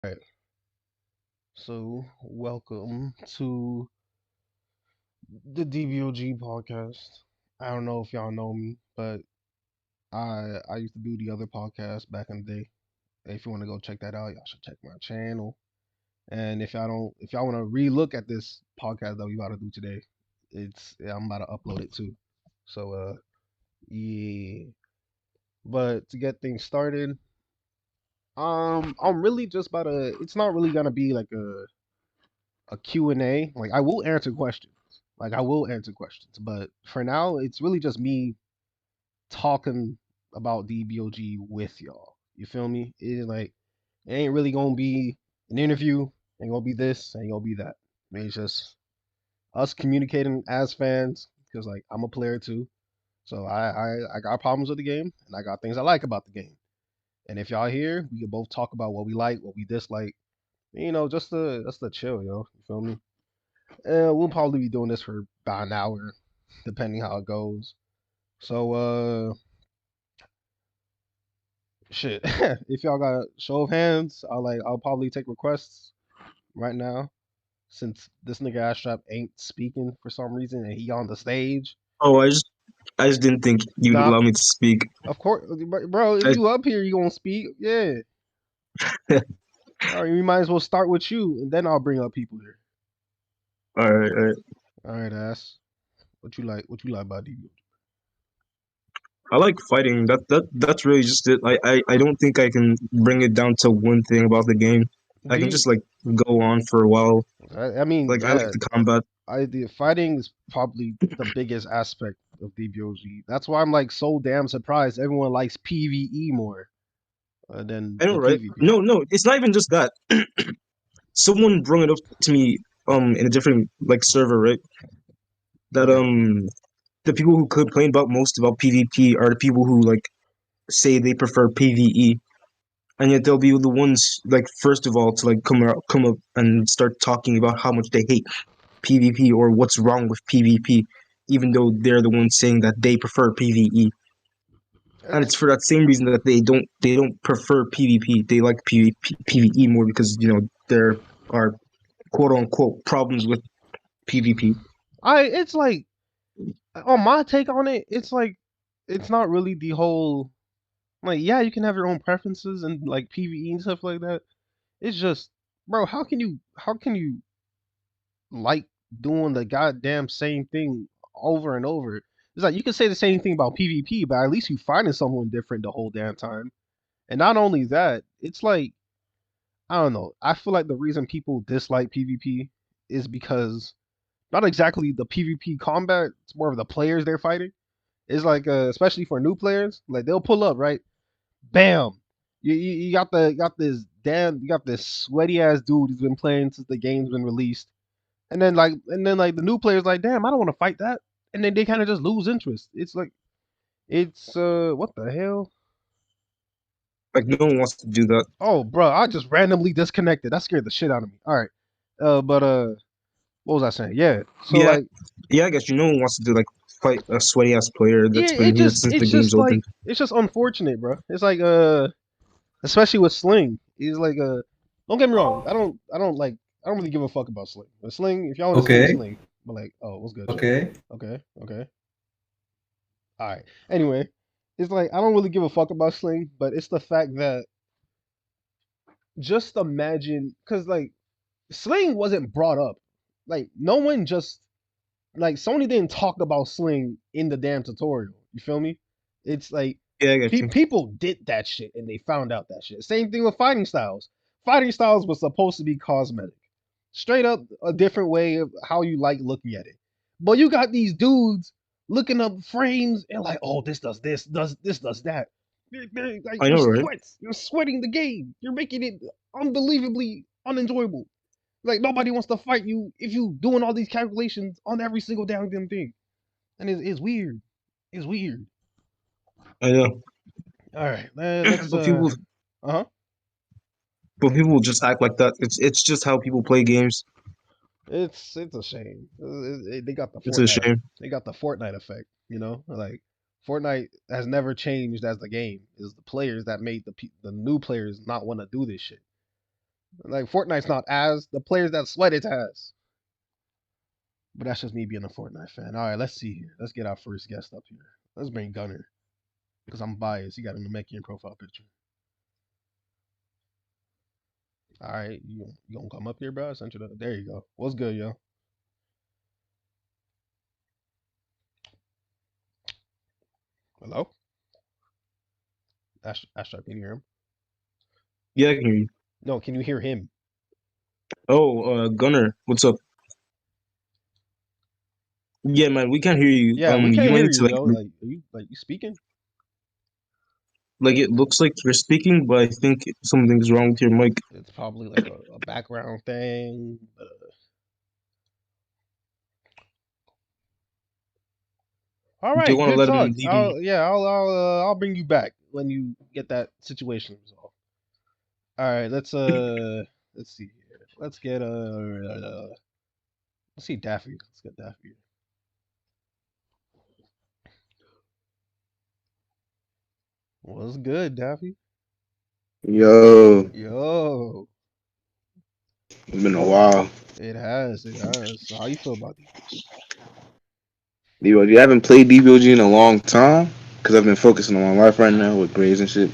Right. So, welcome to the DBOG Podcast. I don't know if y'all know me, but I used to do the other podcast back in the day. If you want to go check that out, y'all should check my channel. And if y'all want to re-look at this podcast that we about to do today, I'm about to upload it too. So, yeah. But to get things started, I'm really just about to. It's not really gonna be like a Q&A. Like I will answer questions. But for now, it's really just me talking about DBOG with y'all. You feel me? It ain't really gonna be an interview. Ain't gonna be this. Ain't gonna be that. I mean, it's just us communicating as fans because like I'm a player too. So I got problems with the game and I got things I like about the game. And if y'all here, we can both talk about what we like, what we dislike. Just to chill, yo. You feel me? We'll probably be doing this for about an hour, depending how it goes. So, shit. If y'all got a show of hands, I'll probably take requests right now, since this nigga Astrap ain't speaking for some reason and he on the stage. Oh, I just didn't think you'd Nah, allow me to speak. of course, bro. If I, you up here, you gonna speak? Yeah. All right, we might as well start with you, and then I'll bring up people here. all right, all right. All right, ass. What you like? What you like about DB? I like fighting. That's really just it. I don't think I can bring it down to one thing about the game. I Do can you? just like go on for a while. I mean, Like I like yeah. the combat. The fighting is probably the biggest aspect of DBOG. That's why I'm like so damn surprised everyone likes PVE more than I know, the right? PvP. No, it's not even just that. Someone brought it up to me in a different like server, right? That Okay. the people who complain about most about PvP are the people who like say they prefer PvE, and yet they'll be the ones like first of all to like come up and start talking about how much they hate PvP or what's wrong with PvP, even though they're the ones saying that they prefer PvE. And it's It's for that same reason that they don't prefer PvP. They like PvE more because there are quote unquote problems with PvP. it's like on my take on it, it's like it's not really the whole like yeah, you can have your own preferences and like PvE and stuff like that. It's just bro, how can you like doing the goddamn same thing over and over? It's like you can say the same thing about PvP, but at least you finding someone different the whole damn time. And not only that, it's like I don't know. I feel like the reason people dislike PvP is because not exactly the PvP combat. It's more of the players they're fighting. It's like especially for new players, like they'll pull up right, bam. You got this sweaty ass dude who's been playing since the game's been released, and then the new players like damn I don't want to fight that, and then they kind of just lose interest. It's like it's what the hell? Like no one wants to do that. Oh, bro, I just randomly disconnected. That scared the shit out of me. All right. But what was I saying? Yeah. So Yeah, like, yeah. I guess no one wants to do like fight a sweaty ass player yeah, that's been here since the it's game's just open. like it's just unfortunate, bro. It's like especially with Sling. He's like don't get me wrong. I don't really give a fuck about Sling. But Sling, if y'all want to Sling, Okay, Sling. But like, oh, what's good, Jay? okay. Okay, okay. All right. Anyway, it's like I don't really give a fuck about Sling, but it's the fact that just imagine, cause like Sling wasn't brought up. Like no one just like Sony didn't talk about Sling in the damn tutorial. You feel me? It's like Yeah, I get you. people did that shit and they found out that shit. Same thing with fighting styles. Fighting styles was supposed to be cosmetic, straight up a different way of how you like looking at it. But you got these dudes looking up frames and like, oh, this does this, does this, does that. Like I know, right? you're sweating the game. You're making it unbelievably unenjoyable. Like nobody wants to fight you if you doing all these calculations on every single damn thing, and it's weird. It's weird. I know. All right, let's but people, uh huh. but people just act like that. It's just how people play games. It's a shame. They got the It's a Fortnite. shame. They got the Fortnite effect. You know, like Fortnite has never changed as the game. Is the players that made the new players not want to do this shit. Like Fortnite's not as the players that sweat it's as. But that's just me being a Fortnite fan. All right, let's see here. Let's get our first guest up here. Let's bring Gunner because I'm biased. He got a Namekian profile picture. All right, you gonna come up here, bro? I sent you there you go. What's good, yo? Hello? Astra, can you hear him? Yeah, I can hear you. No, can you hear him? Oh, Gunner, what's up? Yeah, man, we can't hear you. Yeah, we You can't might hear need you, to yo. Like you speaking? like it looks like you're speaking, but I think something's wrong with your mic. It's probably like a background thing. All Do you right, want to good let him talk. leave him? I'll bring you back when you get that situation resolved. All right, let's see here. Let's see Daffy. Let's get Daffy. What's good, Daffy? Yo, Yo, it's been a while. it has. So how you feel about DBOG? DBOG, I haven't played DBOG in a long time because I've been focusing on my life right now with grades and shit.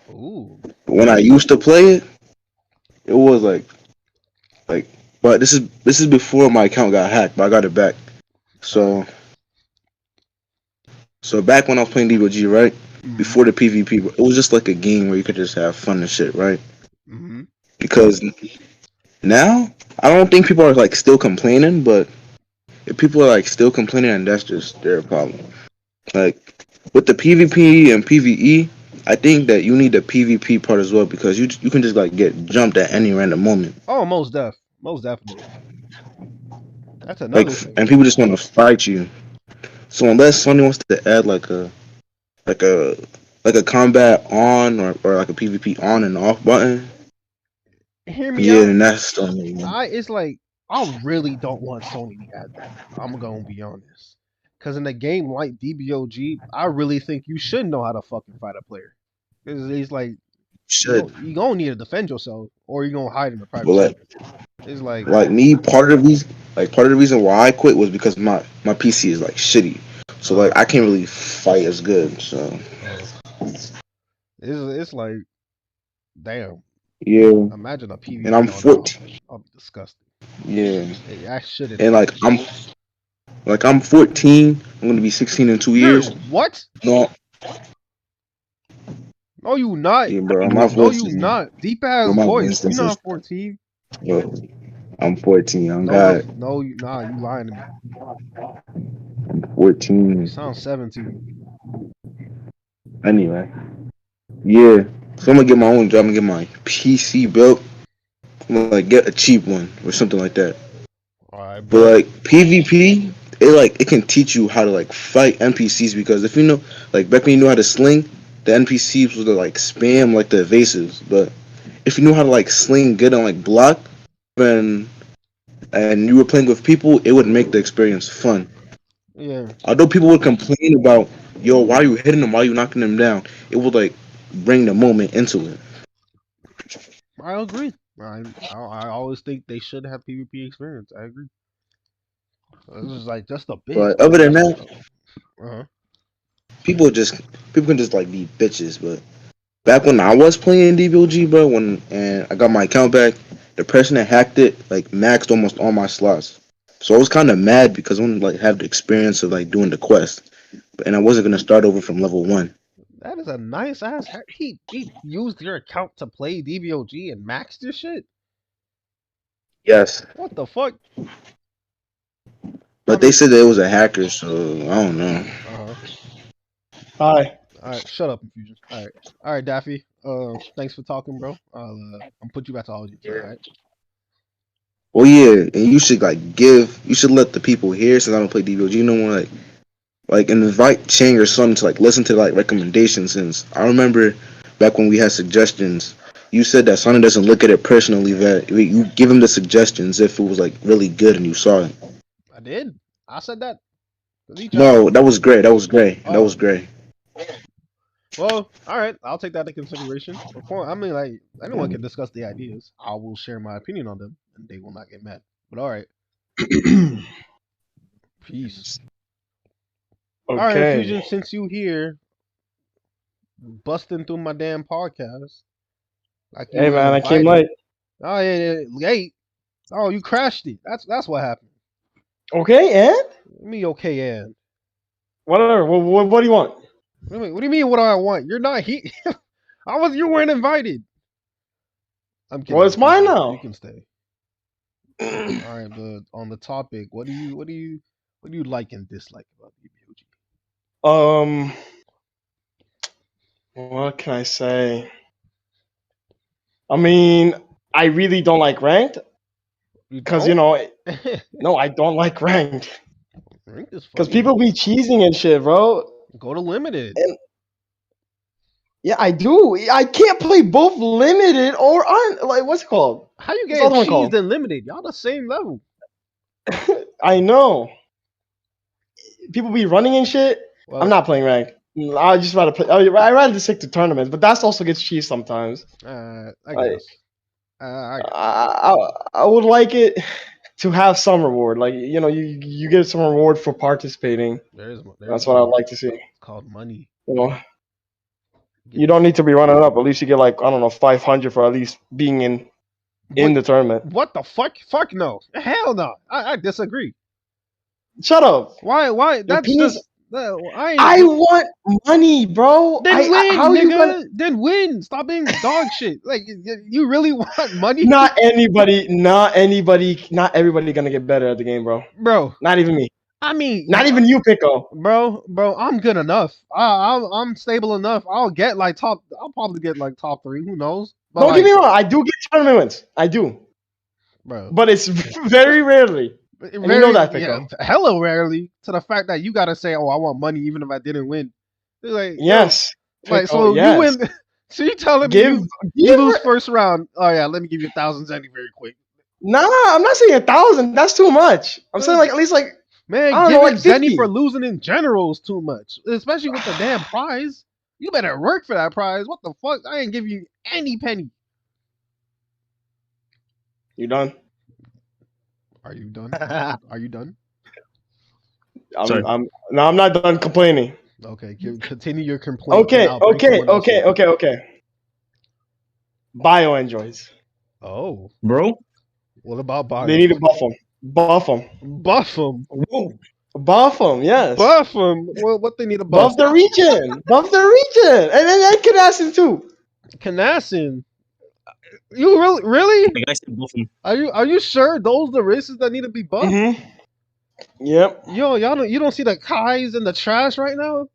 Ooh, But when I used to play it, it was like. But this is before my account got hacked, but I got it back. all right. So so back when I was playing DBOG, right Mhm. before the PvP, it was just like a game where you could just have fun and shit, right? Mhm. Because now I don't think people are like still complaining, but if people are like still complaining, and that's just their problem. Like with the PvP and PvE, I think that you need the PvP part as well because you can just like get jumped at any random moment. Oh, most definitely. That's Like another thing. and people just want to fight you. So unless Sony wants to add like a like a combat on or like a PvP on and off button, Hear me yeah, out. then that's the only one. It's like I really don't want Sony to add that. I'm gonna be honest. Cause in a game like DBOG, I really think you should know how to fucking fight a player. Cause it's like Should. you gonna need to defend yourself, or you gonna hide in a But private server. It's like, like me, part of the reason why I quit was because my PC is like shitty. So like uh, I can't really fight as good. So uh, it's like, damn. yeah. Imagine a And I'm PvP on off. 14. I'm disgusting. Yeah. I shouldn't And happen. I'm 14. I'm gonna be 16 in two You're years. what? No, No, you not. yeah, bro. My No, voice you is not. Deep bro, ass my voice. voice You this is not 14. yo, I'm 14. I'm No, the God. no, you nah. You lying to me. I'm You 14. sound 17. Anyway, yeah. So I'm gonna get my own job. I'm gonna get my PC built. I'm gonna like get a cheap one or something like that. All right, But bet. like PvP, it can teach you how to like fight NPCs because if you know like back when you knew how to sling, the NPCs would like spam like the evasives. But if you knew how to like sling good and like block, then and you were playing with people, it would make the experience fun. Yeah, Although people would complain about, yo, why are you hitting them? Why are you knocking them down? It would like bring the moment into it. I agree. I always think they should have PvP experience. I agree. This is like just a bit. But other than that, Uh-huh. people just people can just like be bitches. But back when I was playing DBOG, bro, when and I got my account back, the person that hacked it like maxed almost all my slots. So I was kind of mad because I wanted to like have the experience of like doing the quest, and I wasn't gonna start over from level one. That is a nice ass. He used your account to play DBOG and maxed your shit. Yes, What the fuck? I but they mean, said that it was a hacker, so I don't know. uh huh. Hi. All right, shut up, Infusion. All right, Daffy. Thanks for talking, bro. I'm put you back to audience. All right. Well, yeah, and you should like you should let the people hear since I don't play DBOG no more. Like invite Chang or Son to like listen to like recommendations. Since I remember back when we had suggestions, you said that Son doesn't look at it personally. That you give him the suggestions if it was like really good and you saw it. I did. I said that because he checked it. No, that was great. That was great. That was Oh, great. Well, all right, I'll take that into consideration. I mean, like anyone can discuss the ideas. I will share my opinion on them, and they will not get mad. But all right, peace. All right, Okay. Fusion. Since you here, busting through my damn podcast, like you Hey was man, I came invited. late. Oh yeah, late. Oh, you crashed it. That's what happened. Okay, and Me okay, and whatever. What do you want? what do you mean? What do I want? You're not here. You weren't invited. I'm kidding. Well, it's mine You now. can stay. All right, but on the topic, what do you like and dislike about DBOG? What can I say? I mean, I really don't like ranked because no, I don't like ranked Ranked is because funny. people be cheesing and shit, bro. Go to limited. And yeah, I do. I can't play both limited or like what's it called? How you What's the other getting one cheesed called? and limited? Y'all the same level. I know. People be running and shit. Well, I'm not playing ranked. I just rather play. I rather stick to tournaments, but that also gets cheesed sometimes. I Like, guess. I guess. I would like it to have some reward. Like you get some reward for participating. There's That's what I'd like to see. It's called money. You don't need to be running up. At least you get like I don't know 500 for at least being in the tournament. What the fuck? Fuck no. Hell no. I disagree. Shut up. Why? That's opinions- just. I want money, bro. Then win, how nigga. you gonna? Then win. Stop being dog shit. Like you really want money, Not everybody gonna get better at the game, bro. bro? Not even me. I mean, Not even you, Pico. bro. I'm good enough. I'm stable enough. I'll probably get like top 3. Who knows? But Don't get me wrong. I do get tournament wins. I do, bro. but it's very rarely. And you know that, Pico. yeah, hella rarely. To the fact that you gotta say, "Oh, I want money," even if I didn't win. It's like Yes. like Pico, so yes. you win. So you telling me you lose first round? Oh yeah, let me give you 1,000 Zenny very quick. Nah, I'm not saying 1,000. That's too much. I'm saying like at least like Man, I don't know, giving like Zenny 50. for losing in general is too much, especially with the damn prize. You better work for that prize. What the fuck? I ain't give you any penny. You done? Are you done? Are you done? Sorry. I'm not done complaining. Okay, continue your complaint. Okay, and I'll bring someone else in. okay. Bio androids. Oh, Bro, what about Bio? They need to buff them. Buff them. Buff them. Buff them. Yes. Buff them. Well, what they need to buff? Buff the region. Buff the region. And then Canassin too. Canassin. You really? the guy said buff him. Are you sure those the races that need to be buffed? Mm-hmm. Yep. Yo, you don't see the Kais in the trash right now?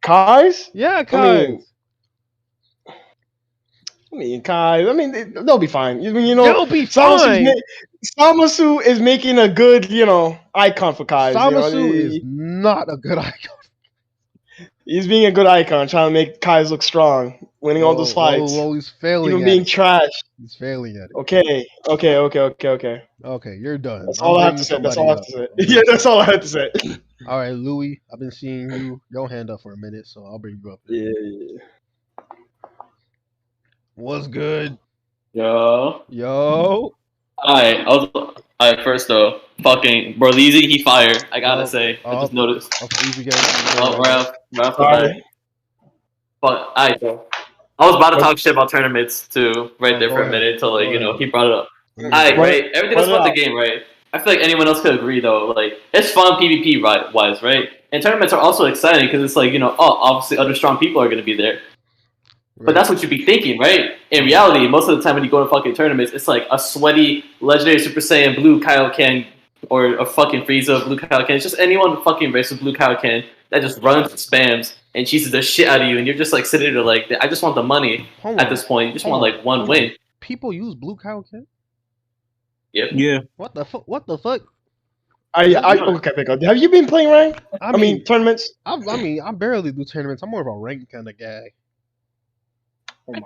Kais? Yeah, Kais. Kai. They'll be fine. They'll be fine. Samasu is making a good, icon for Kai. Samasu is not a good icon. He's being a good icon, trying to make Kais look strong, winning all those fights. Well, he's failing. Even being trash. He's failing at it. Okay. Okay, you're done. That's all I have to say. Yeah, that's all I have to say. All right, Louis. I've been seeing your hand up for a minute, so I'll bring you up. Yeah. What's good? Yo. Alright, first though, fucking Borlizzi, he fired. I gotta say, I just noticed. Easy game. Right off the bat. But alright, so I was about to talk shit about tournaments too, right there for a minute until he brought it up. Alright, right. Everything that's about the game, right? I feel like anyone else could agree though. Like it's fun PvP wise, right? And tournaments are also exciting because it's like obviously other strong people are gonna be there. But that's what you'd be thinking, right? In reality, most of the time when you go to fucking tournaments, it's like a sweaty Legendary Super Saiyan Blue Kaioken or a fucking Frieza Blue Kaioken. It's just anyone fucking race with Blue Kaioken that just runs and spams and cheeses the shit out of you, and you're just like sitting there like, I just want the money at this point. You just want like one win. People use Blue Kaioken? Yep. Yeah. What the fuck? Okay, Pico. Have you been playing rank? I mean tournaments? I barely do tournaments. I'm more of a rank kind of guy.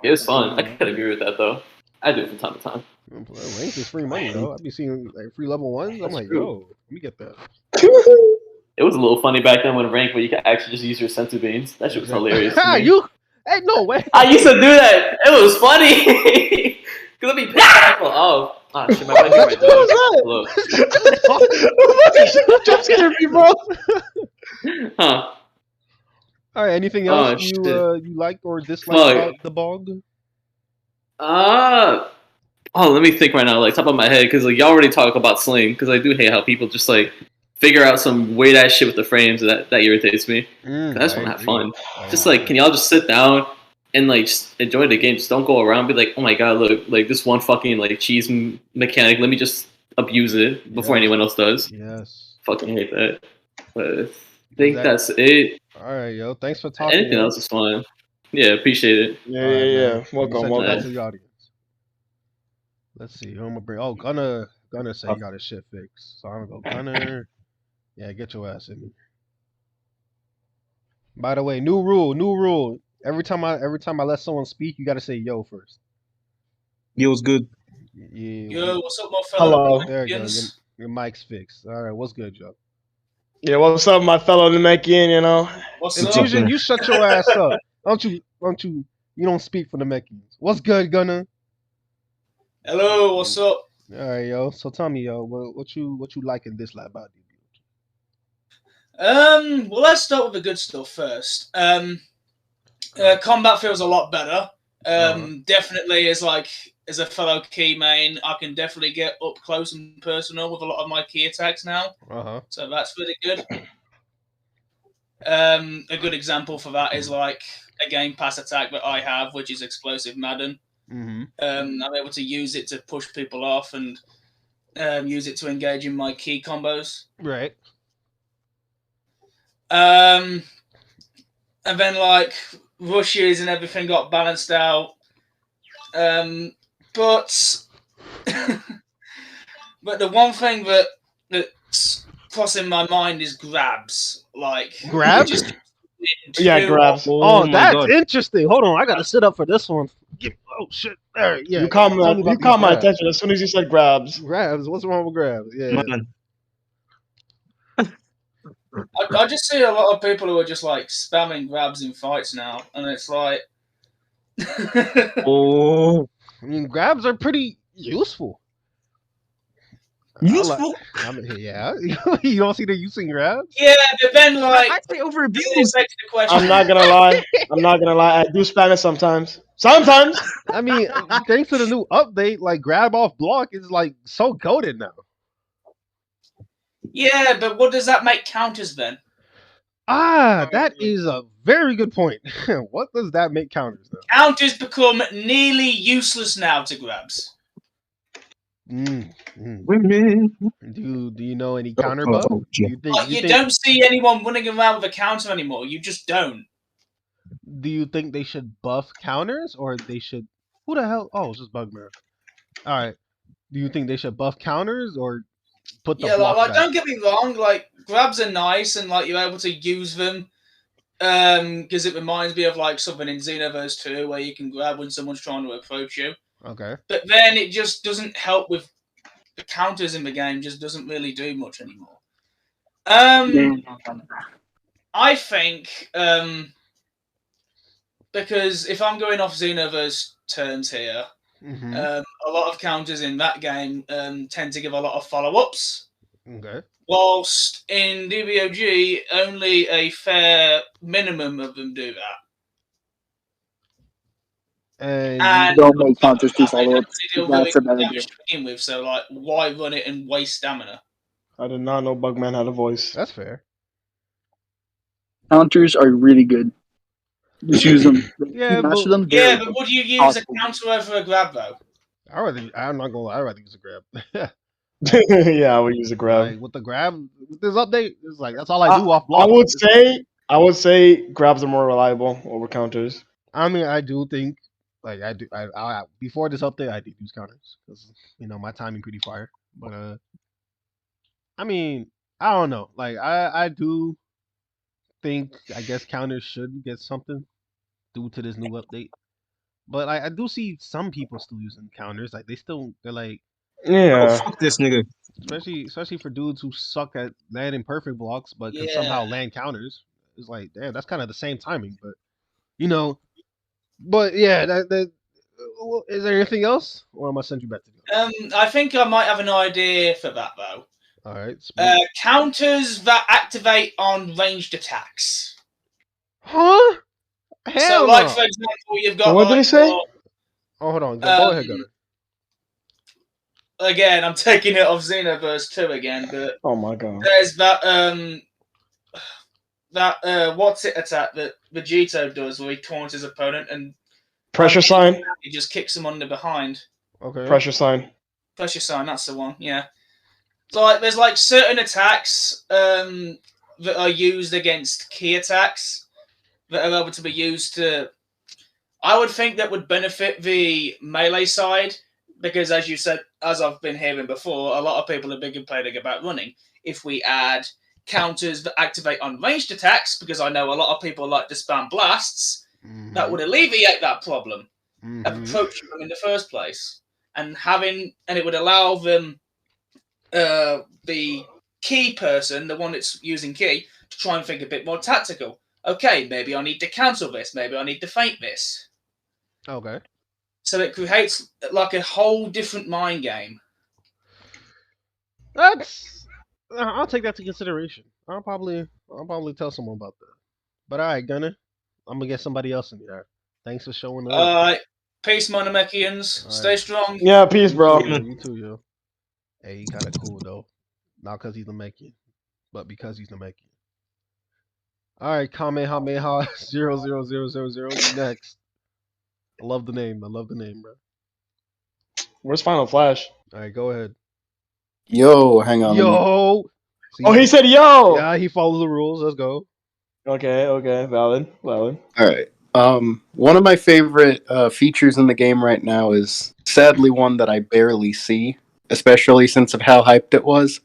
It was fun. I could agree with that though. I do it from time to time. Rank is free money though. I be seeing like free level 1s. I'm like, yo, let me get that. It was a little funny back then when ranked, where you could actually just use your senzu beans. That shit was hilarious. To me. Hey, no way. I used to do that. It was funny. Cause let me pick people off. Oh shit, my bad. What was that? Jump scare me, bro. Huh. All right. Anything else you like or dislike about the BOG? Let me think right now, like top of my head, because like y'all already talk about sling, because I do hate how people just like figure out some weird ass shit with the frames that irritates me. I just want to have fun. Just like, can y'all just sit down and like just enjoy the game? Just don't go around and be like, oh my god, look, like this one fucking like cheese mechanic. Let me just abuse it before anyone else does. Yes. Fucking hate that. But I think that's it. All right, yo. Thanks for talking. Anything else is fine. Yeah, appreciate it. Yeah. Welcome. Back to the audience. Let's see. Who I'm gonna bring? Oh, Gunner said he got his shit fixed. So I'm gonna go Gunner. Yeah, get your ass in. By the way, new rule. Every time I let someone speak, you gotta say yo first. Yo's good. Yeah. Yo, what's up, my fellow? Hello. There you go. Your mic's fixed. All right, what's good, Joe? Yeah, what's up, my fellow Namekian? You know. What's Infusion, up? you shut your ass up. Don't you? You don't speak for the Namekians. What's good, Gunner? Hello, what's up? All right, yo. So tell me, yo, what you like and dislike about DBOG? Well, let's start with the good stuff first. Combat feels a lot better. Definitely as a fellow key main, I can definitely get up close and personal with a lot of my key attacks now. So that's really good. A good example for that is like a Game Pass attack that I have, which is Explosive Madden. I'm able to use it to push people off and use it to engage in my key combos. Right. And then like rushes and everything got balanced out. But the one thing that's crossing my mind is grabs. Like grabs? Grabs. Oh, that's interesting. Hold on, I gotta sit up for this one. Oh shit! There, yeah. You caught my attention as soon as you said grabs. Grabs. What's wrong with grabs? Yeah. I just see a lot of people who are just like spamming grabs in fights now, and it's like, I mean, grabs are pretty useful. Useful? Yeah. You don't see the use in grabs? Yeah, but then like I say over abuse. The question. I'm not gonna lie. I do spam it sometimes. I mean, thanks to the new update, like grab off block is like so goated now. Yeah, but what does that make counters then? That is a very good point. What does that make counters though? Counters become nearly useless now to grabs. Do you know any counter buff? You don't see anyone running around with a counter anymore. You just don't. Do you think they should buff counters or they should? Who the hell? Oh, it's just Bugbear. All right. Do you think they should buff counters or put the block back? Don't get me wrong. Like grabs are nice and like you're able to use them. Because it reminds me of like something in Xenoverse 2 where you can grab when someone's trying to approach you. Okay. But then it just doesn't help with the counters in the game. Just doesn't really do much anymore. I think because if I'm going off Xenoverse terms here, a lot of counters in that game tend to give a lot of follow-ups. Okay. Whilst in DBOG, only a fair minimum of them do that. And don't make counters to follow-ups. That's a better deal. To begin with, so like, why run it and waste stamina? I did not know Bugman had a voice. That's fair. Counters are really good. Just use them. But would you use a counter over a grab though? I'm not gonna lie. I'd rather use a grab. Yeah, I would use a grab. Like, with the grab, with this update, it's like that's all I do off block. I would say grabs are more reliable over counters. I mean, I do think, like I do. I before this update, I did use counters because my timing pretty fire. But I mean, I don't know. Like I do think I guess counters should get something due to this new update. But I do see some people still using counters. Like they're like. Yeah. Oh, fuck this nigga. Especially for dudes who suck at landing perfect blocks, but can somehow land counters. It's like, damn, that's kind of the same timing, but you know. But yeah, that is there anything else, or am I send you back to go? I think I might have an idea for that though. All right. Counters that activate on ranged attacks. Huh? Hell so, like no. for example, you've got. What did he say? Oh, hold on. Go ahead, Gunner. Again, I'm taking it off Xenoverse 2 again, but oh my god, there's that what's it attack that Vegito does where he taunts his opponent and pressure sign. He just kicks him under behind. Okay. Pressure sign. Pressure sign. That's the one. Yeah. So like, there's like certain attacks that are used against key attacks that are able to be used to. I would think that would benefit the melee side because, as you said, as I've been hearing before, a lot of people are big complaining about running. If we add counters that activate on ranged attacks, because I know a lot of people like to spam blasts, that would alleviate that problem of approaching them in the first place, and it would allow them, the key person, the one that's using key, to try and think a bit more tactical. Okay, maybe I need to cancel this. Maybe I need to feint this. Okay. So it creates like a whole different mind game. I'll take that to consideration. I'll probably tell someone about that. But all right, Gunner, I'm gonna get somebody else in there. Thanks for showing up. All right, peace, my Namekians. Stay strong. Yeah, peace, bro. You too, yo. Hey, he kind of cool though. Not because he's Namekian, but because he's Namekian. All right, Kamehameha 00000. Next. I love the name, bro. Where's Final Flash? All right, go ahead. Yo, hang on. Yo. See, he said yo. Yeah, he follows the rules. Let's go. Okay, valid. All right. One of my favorite features in the game right now is sadly one that I barely see, especially since of how hyped it was.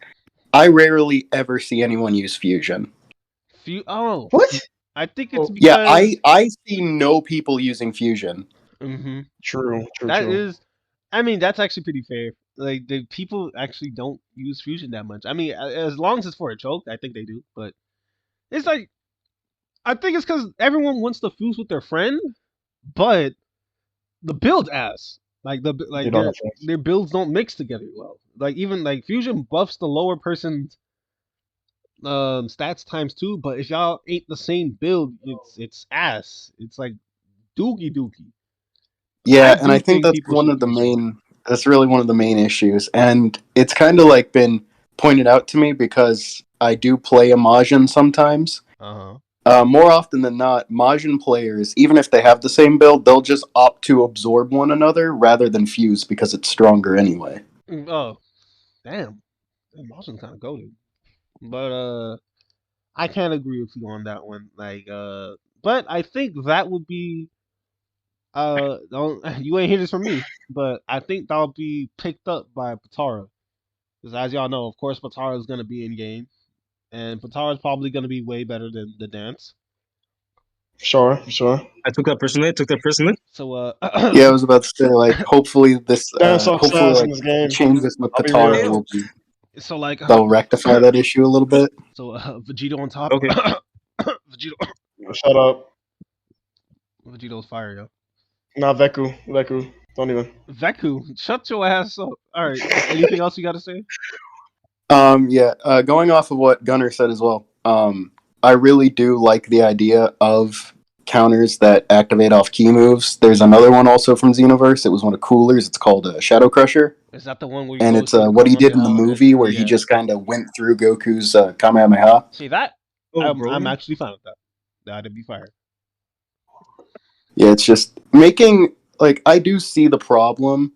I rarely ever see anyone use fusion. What? I think it's because... Yeah, I see no people using fusion. Mm-hmm. True. That is, I mean, that's actually pretty fair. Like, the people actually don't use fusion that much. I mean, as long as it's for a choke, I think they do. But it's like, I think it's because everyone wants to fuse with their friend, but the build's ass. Like their builds don't mix together well. Like even like fusion buffs the lower person's stats times 2, but if y'all ain't the same build, it's ass. It's like dookie. Yeah, and I think that's that's really one of the main issues. And it's kind of like been pointed out to me because I do play a Majin sometimes. More often than not, Majin players, even if they have the same build, they'll just opt to absorb one another rather than fuse because it's stronger anyway. Oh, damn. Majin's kind of goated. But I can't agree with you on that one. Like, but I think that would be you ain't hear this from me, but I think that'll be picked up by Patara. Because as y'all know, of course, Patara is gonna be in game, and Patara is probably gonna be way better than the dance. Sure. I took that personally. So yeah, I was about to say, like, hopefully this changes with Patara will be. So like they'll rectify that issue a little bit. So Vegito on top. Okay. Vegito. Shut up. Vegito's fire, yo. Nah, Veku. Don't even. Veku, shut your ass up. All right. Anything else you got to say? Yeah. Going off of what Gunner said as well. I really do like the idea of counters that activate off key moves. There's another one also from Xenoverse. It was one of Cooler's. It's called Shadow Crusher. Is that the one where? And it's what he did in the movie where he just kind of went through Goku's Kamehameha. See that? I'm actually fine with that. That'd be fire. Yeah, it's just making, like, I do see the problem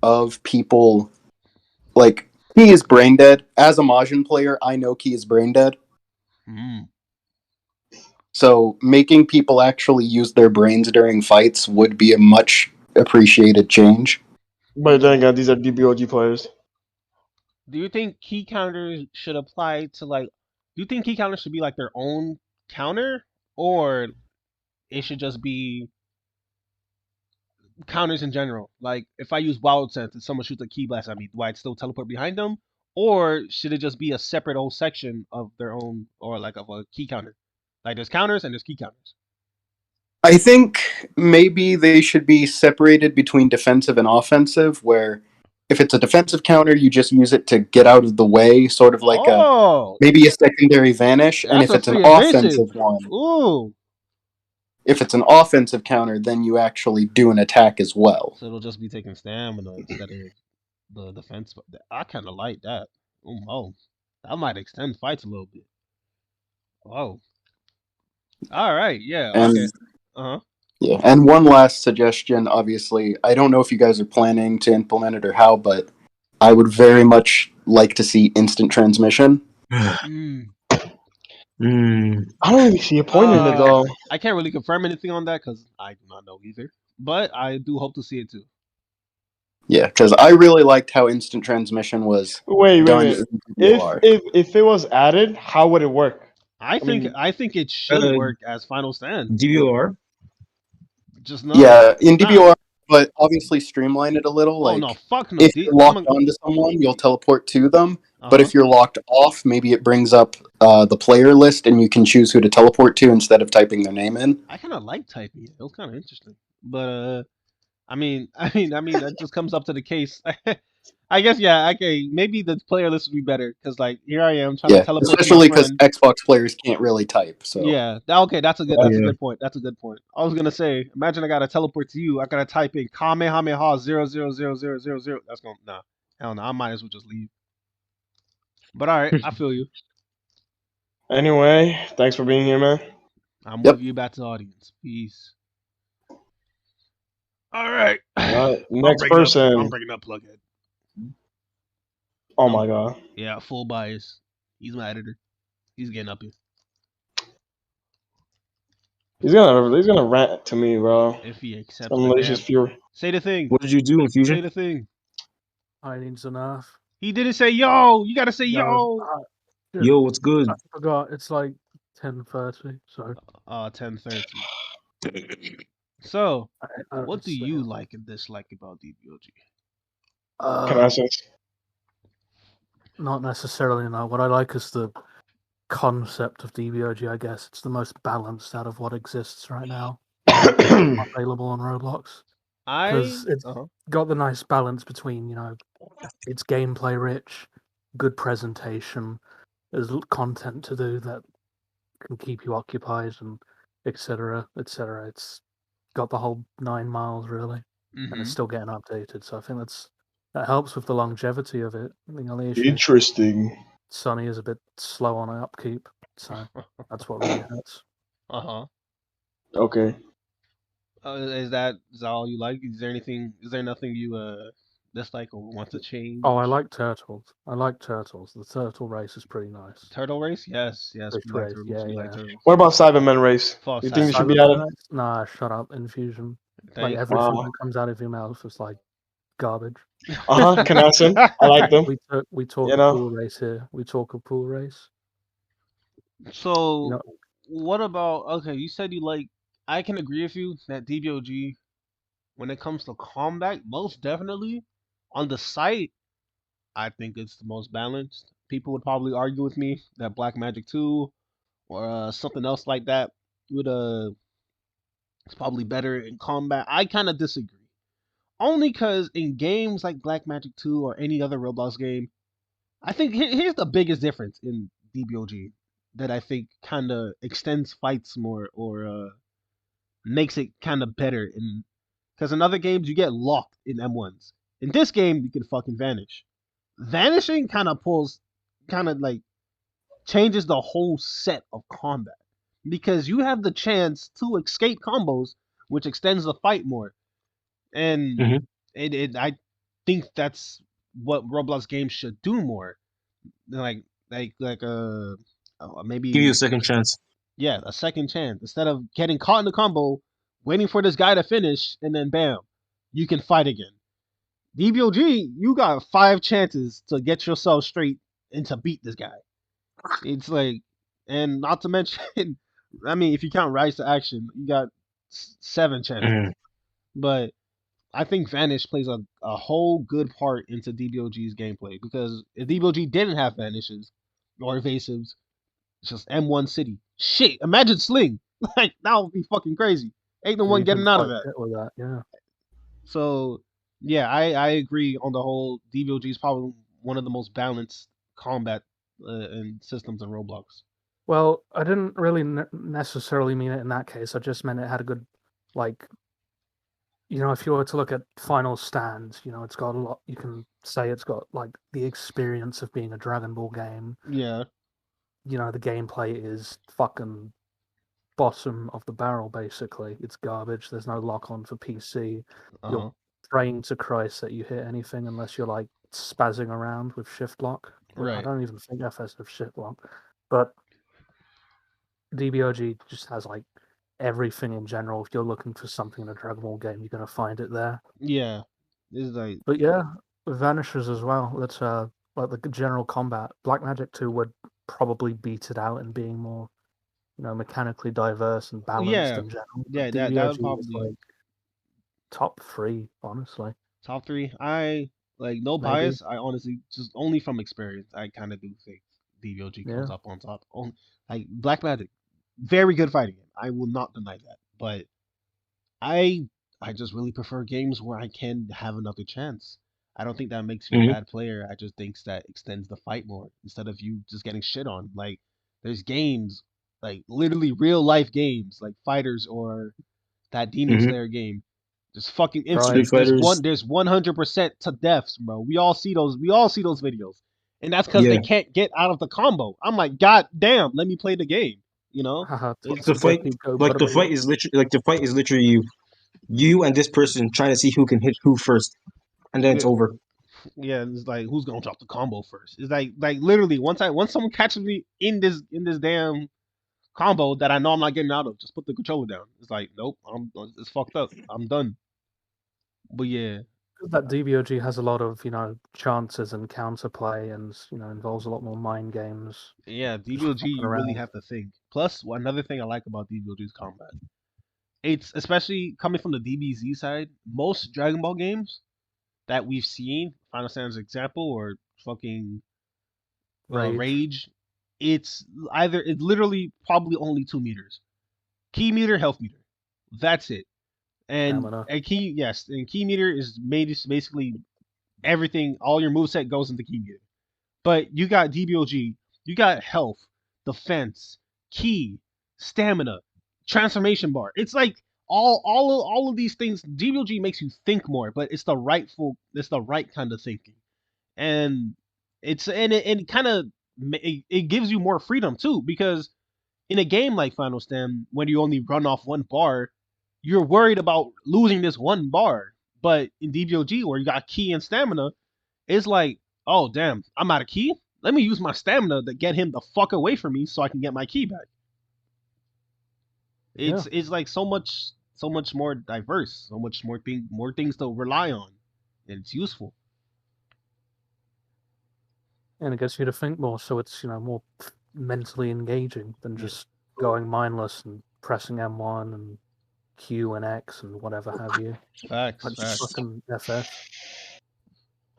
of people, like, Key is brain dead. As a Majin player, I know Key is brain dead. So making people actually use their brains during fights would be a much appreciated change. But then again, these are DBOG players. Do you think key counters should apply to, like, do you think key counters should be like their own counter, or it should just be counters in general? Like, if I use Wild Sense and someone shoots a key blast at me, do I still teleport behind them, or should it just be a separate old section of their own, or like of a key counter? Like there's counters and there's key counters. I think maybe they should be separated between defensive and offensive, where if it's a defensive counter, you just use it to get out of the way, sort of like maybe a secondary vanish. And if it's an offensive one, if it's an offensive counter, then you actually do an attack as well. So it'll just be taking stamina instead of the defense. I kind of like that. Oh, that might extend fights a little bit. Oh, all right, yeah, okay. Yeah, and one last suggestion. Obviously, I don't know if you guys are planning to implement it or how, but I would very much like to see instant transmission. I don't really see a point in it, though. I can't really confirm anything on that because I do not know either. But I do hope to see it too. Yeah, because I really liked how instant transmission was done. If it was added, how would it work? I think it should work as Final Stand. DBOR? Just not. Yeah, in DBOR, but obviously streamline it a little. Like, no, fuck no. If you're locked onto someone, you'll teleport to them. But if you're locked off, maybe it brings up the player list, and you can choose who to teleport to instead of typing their name in. I kind of like typing it. It was kind of interesting. But I mean, that just comes up to the case. I guess, yeah, okay, maybe the player list would be better, because, like, here I am trying to teleport especially because Xbox players can't really type, so... Yeah, okay, that's a good point, that's a good point. I was gonna say, imagine I gotta teleport to you, I gotta type in Kamehameha 0000000. That's gonna, nah, hell no, I might as well just leave. But alright, I feel you. Anyway, thanks for being here, man. I'm moving you back to the audience. Peace. Alright. Next person. I'm bringing up Plughead. Oh my god. Yeah, full bias. He's my editor. He's getting up here. He's gonna rant to me, bro. If he accepts malicious fury. Say the thing. What did you do, Infusion? Say the thing. I need enough. He didn't say yo. You gotta say yo. Yo, what's good? I forgot. It's like 10:30. So. 10:30. So, what do you like and dislike about DBOG? Can I say? Not necessarily, no. What I like is the concept of DBOG, I guess. It's the most balanced out of what exists right now. Available on Roblox. Because it's got the nice balance between, you know, it's gameplay rich, good presentation, there's content to do that can keep you occupied, and etc., etc. It's got the whole 9 miles, really. And it's still getting updated, so I think that helps with the longevity of it. I think the only issue Interesting. Sunny is a bit slow on upkeep, so that's what really hurts. Okay. Is that all you like? Is there nothing you dislike or want to change? Oh, I like turtles. The turtle race is pretty nice. Turtle race? Yes. Race. Like turtles. What about Cybermen race? False you think it should be added? Nah, shut up. Infusion. Like everything that comes out of your mouth is like garbage. Canasson. I like them. We talk a pool race here. We talk a pool race. So, what about? Okay, you said you like. I can agree with you that DBOG, when it comes to combat, most definitely on the site, I think it's the most balanced. People would probably argue with me that Black Magic 2 or something else like that would it's probably better in combat. I kind of disagree. Only because in games like Black Magic 2 or any other Roblox game, I think here's the biggest difference in DBOG that I think kind of extends fights more or makes it kind of better. Because in other games, you get locked in M1s. In this game, you can fucking vanish. Vanishing kind of changes the whole set of combat. Because you have the chance to escape combos, which extends the fight more. And I think that's what Roblox games should do more. Maybe give you a second chance. Yeah, a second chance. Instead of getting caught in the combo, waiting for this guy to finish, and then bam, you can fight again. DBOG, you got 5 chances to get yourself straight and to beat this guy. It's like, and not to mention, I mean, if you count Rise to Action, you got 7 chances. But I think Vanish plays a whole good part into DBOG's gameplay, because if DBOG didn't have Vanishes or Evasives, it's just M1 City. Shit, imagine Sling. Like, that would be fucking crazy. Ain't no one getting out of that. With that, yeah. So, yeah, I agree on the whole. DBOG is probably one of the most balanced combat and systems in Roblox. Well, I didn't really necessarily mean it in that case. I just meant it had a good, like, if you were to look at Final Stand, it's got a lot. You can say it's got like the experience of being a Dragon Ball game. Yeah. The gameplay is fucking bottom of the barrel, basically. It's garbage. There's no lock-on for PC. You're praying to Christ that you hit anything unless you're like spazzing around with shift lock. Right. I don't even think FS have shift lock. But DBOG just has like everything in general. If you're looking for something in a Dragon Ball game, you're gonna find it there. Yeah. It's like, but yeah, Vanishes as well. That's like the general combat. Black Magic 2 would probably beat it out in being more, mechanically diverse and balanced in general. Yeah, that would probably like top 3, honestly. Top 3. I like no bias. I honestly just only from experience, I kind of do think DBOG comes up on top. Like Black Magic, very good fighting game. I will not deny that. But I just really prefer games where I can have another chance. I don't think that makes you a bad player. I just think that extends the fight more instead of you just getting shit on. Like, there's games, like literally real life games, like Fighters or that Demon Slayer game. Just fucking instant. There's 100% to deaths, bro. We all see those videos, and that's because they can't get out of the combo. I'm like, God damn, let me play the game. The fight is literally you and this person trying to see who can hit who first, and then it's over. Yeah, it's like, who's gonna drop the combo first? It's like literally once someone catches me in this damn combo that I know I'm not getting out of, just put the controller down. It's like, nope, it's fucked up. I'm done. But yeah, that DBOG has a lot of chances and counterplay, and involves a lot more mind games. Yeah, DBOG, you really have to think. Plus, another thing I like about DBOG's combat, it's especially coming from the DBZ side. Most Dragon Ball games that we've seen, Final Stan's example, or fucking Rage, it's literally probably only 2 meters. Key meter, health meter. That's it. And key meter is basically everything. All your moveset goes into key meter. But you got DBOG, you got health, defense, key, stamina, transformation bar. It's like all of these things. DBOG makes you think more, but it's the right kind of thinking, and it kind of it gives you more freedom too, because in a game like Final Stam, when you only run off 1 bar, you're worried about losing this 1 bar. But in DBOG, where you got key and stamina, it's like, oh damn, I'm out of key. Let me use my stamina to get him the fuck away from me so I can get my key back. It's like so much more diverse, so much more things to rely on, and it's useful. And it gets you to think more, so it's more mentally engaging than just going mindless and pressing M1 and Q and X and whatever have you. Facts. Fucking FF.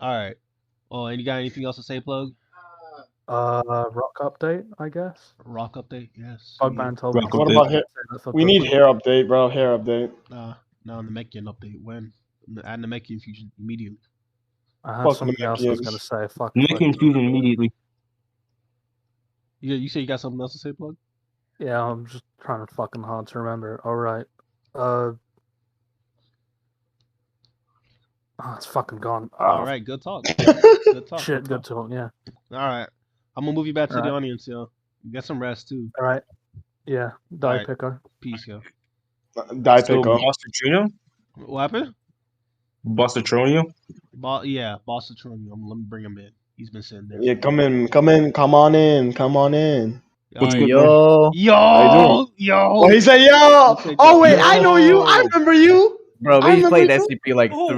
All right. Oh, and you got anything else to say, Plug? Rock update, I guess. Rock update, yes. Bugman told me. What about hair? We need hair update, bro. Hair update. No, Namekian update. When? Add Namekian fusion immediately. I had something else I was gonna say. Fuck. Namekian fusion immediately. You say you got something else to say, Plug? Yeah, I'm just trying to fucking hard to remember. All right. It's fucking gone. All right, good talk. Good talk. Shit, good talk. Yeah. All right, I'm gonna move you back to the audience, yo. You get some rest too. All right. Yeah. Die Picker. Peace, yo. Die Picker. Boss What happened? Boss Atronio? Boss Atronio. Let me bring him in. He's been sitting there. Yeah, come on in. What's good, yo. Oh, he said yo. Oh wait, I know you. I remember you. Bro, we played SCP like 3 or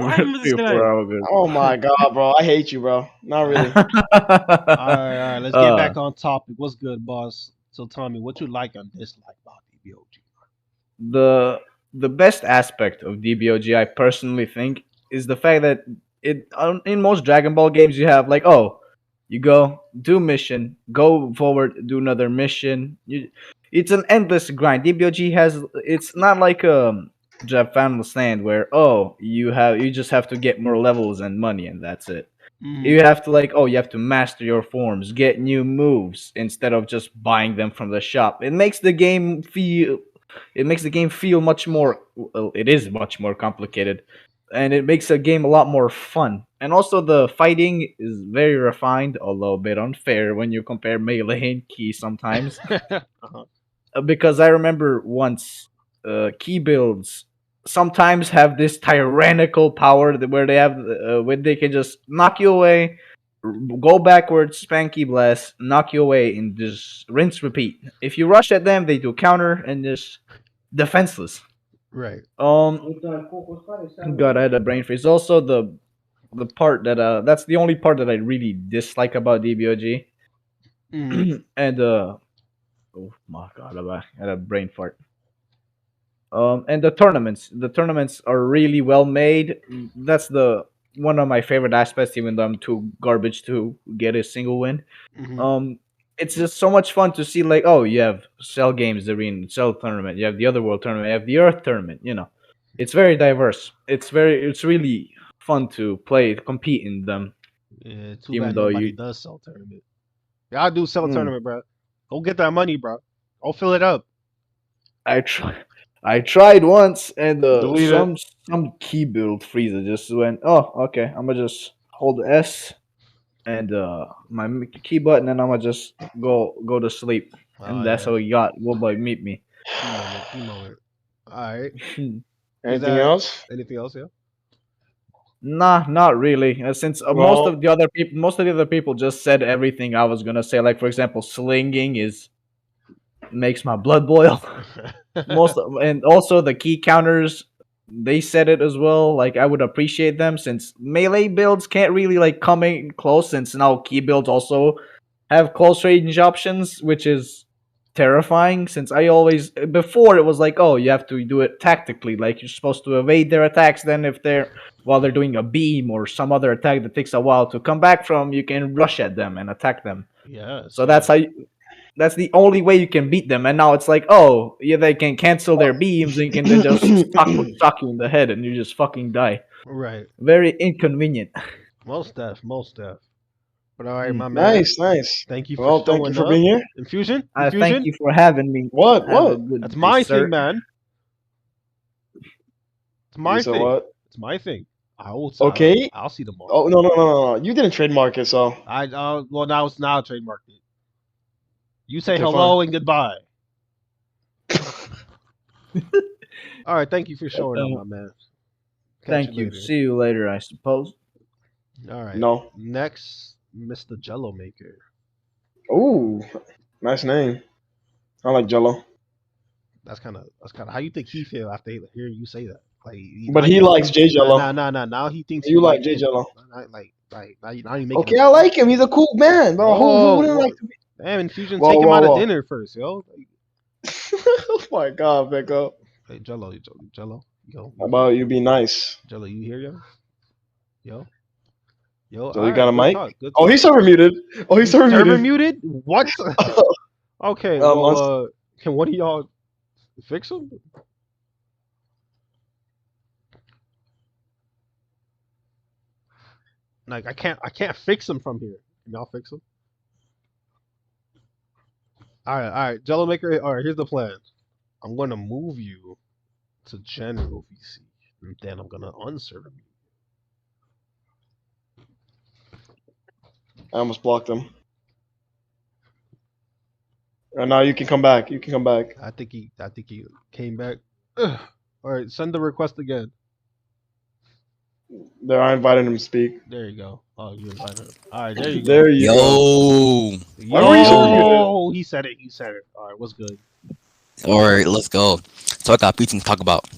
4 hours ago. Oh my god, bro. I hate you, bro. Not really. All right. Let's get back on topic. What's good, boss? So tell me, what you like and dislike about DBOG? the best aspect of DBOG, I personally think, is the fact that in most Dragon Ball games you have like, oh, you go do mission, go forward, do another mission. It's an endless grind. DBOG it's not like Japan Land where you just have to get more levels and money and that's it. You have to you have to master your forms, get new moves instead of just buying them from the shop. It makes the game feel much more. Well, it is much more complicated, and it makes the game a lot more fun. And also, the fighting is very refined, although a bit unfair when you compare melee and key sometimes. Because I remember once, key builds sometimes have this tyrannical power where they can just knock you away, go backwards, spanky blast, knock you away, and just rinse repeat. If you rush at them, they do counter and just defenseless. Right. God, I had a brain freeze. Also, the part that's the only part that I really dislike about DBOG. And oh my God, I had a brain fart. And the tournaments are really well made. That's one of my favorite aspects, even though I'm too garbage to get a single win. It's just so much fun to see, you have Cell Games Arena, Cell Tournament, you have the Otherworld Tournament, you have the Earth Tournament, It's very diverse. It's really fun to compete in them. Yeah, too bad nobody does Cell Tournament. Y'all do Cell Tournament, bro. Go get that money, bro. Go fill it up. I tried once, and some key build freezer just went, oh, okay, I'm gonna just hold S and my key button, and I'm gonna just go to sleep. And that's how we got. Will boy meet me. Key moment. All right. Anything else? Anything else? Yeah. Nah, not really. Since most of the other people just said everything I was gonna say. Like, for example, slinging makes my blood boil. And also the key counters, they said it as well. Like, I would appreciate them since melee builds can't really come in close, since now key builds also have close range options, which is terrifying. Since before it was you have to do it tactically, like you're supposed to evade their attacks, then while they're doing a beam or some other attack that takes a while to come back from, you can rush at them and attack them. Yeah. So that's the only way you can beat them. And now it's they can cancel their beams and can then just stock you in the head and you just fucking die. Right. Very inconvenient. Most def. But all right, my man. Nice. Thank you for being here. Infusion? Thank you for having me. What? That's my thing, man. It's my thing. What? It's my thing. I'll see them all. Oh no! You didn't trademark it, so well now it's trademarked it. You say hello and goodbye. All right, thank you for showing up, my man. Thank you. See you later, I suppose. All right. No. Next, Mr. Jello Maker. Ooh, nice name. I like Jello. That's kind of how you think he feel after hearing you say that. But he likes J Jello. Nah. Now he thinks you like J Jello. Now you make okay, I like him. He's a cool man, bro. Who wouldn't like to be? Damn, Infusion, take him out of dinner first, yo. Oh my God, Becco. Hey, Jello. Yo. How about you be nice? Jello, you hear yo? So you got a mic? Good talk. He's server muted. He's server muted? What? Okay, can one of y'all fix him? Like, I can't fix him from here. Can y'all fix him? All right, Jello Maker. All right, here's the plan. I'm gonna move you to General VC, and then I'm gonna unserve you. I almost blocked him. And now you can come back. I think he came back. Ugh. All right, send the request again. There, I invited him to speak. There you go. Oh, you invited him. All right, there you go. There you go. Yo, he said it. All right, what's good? All right, let's go. So I got a few things to talk about.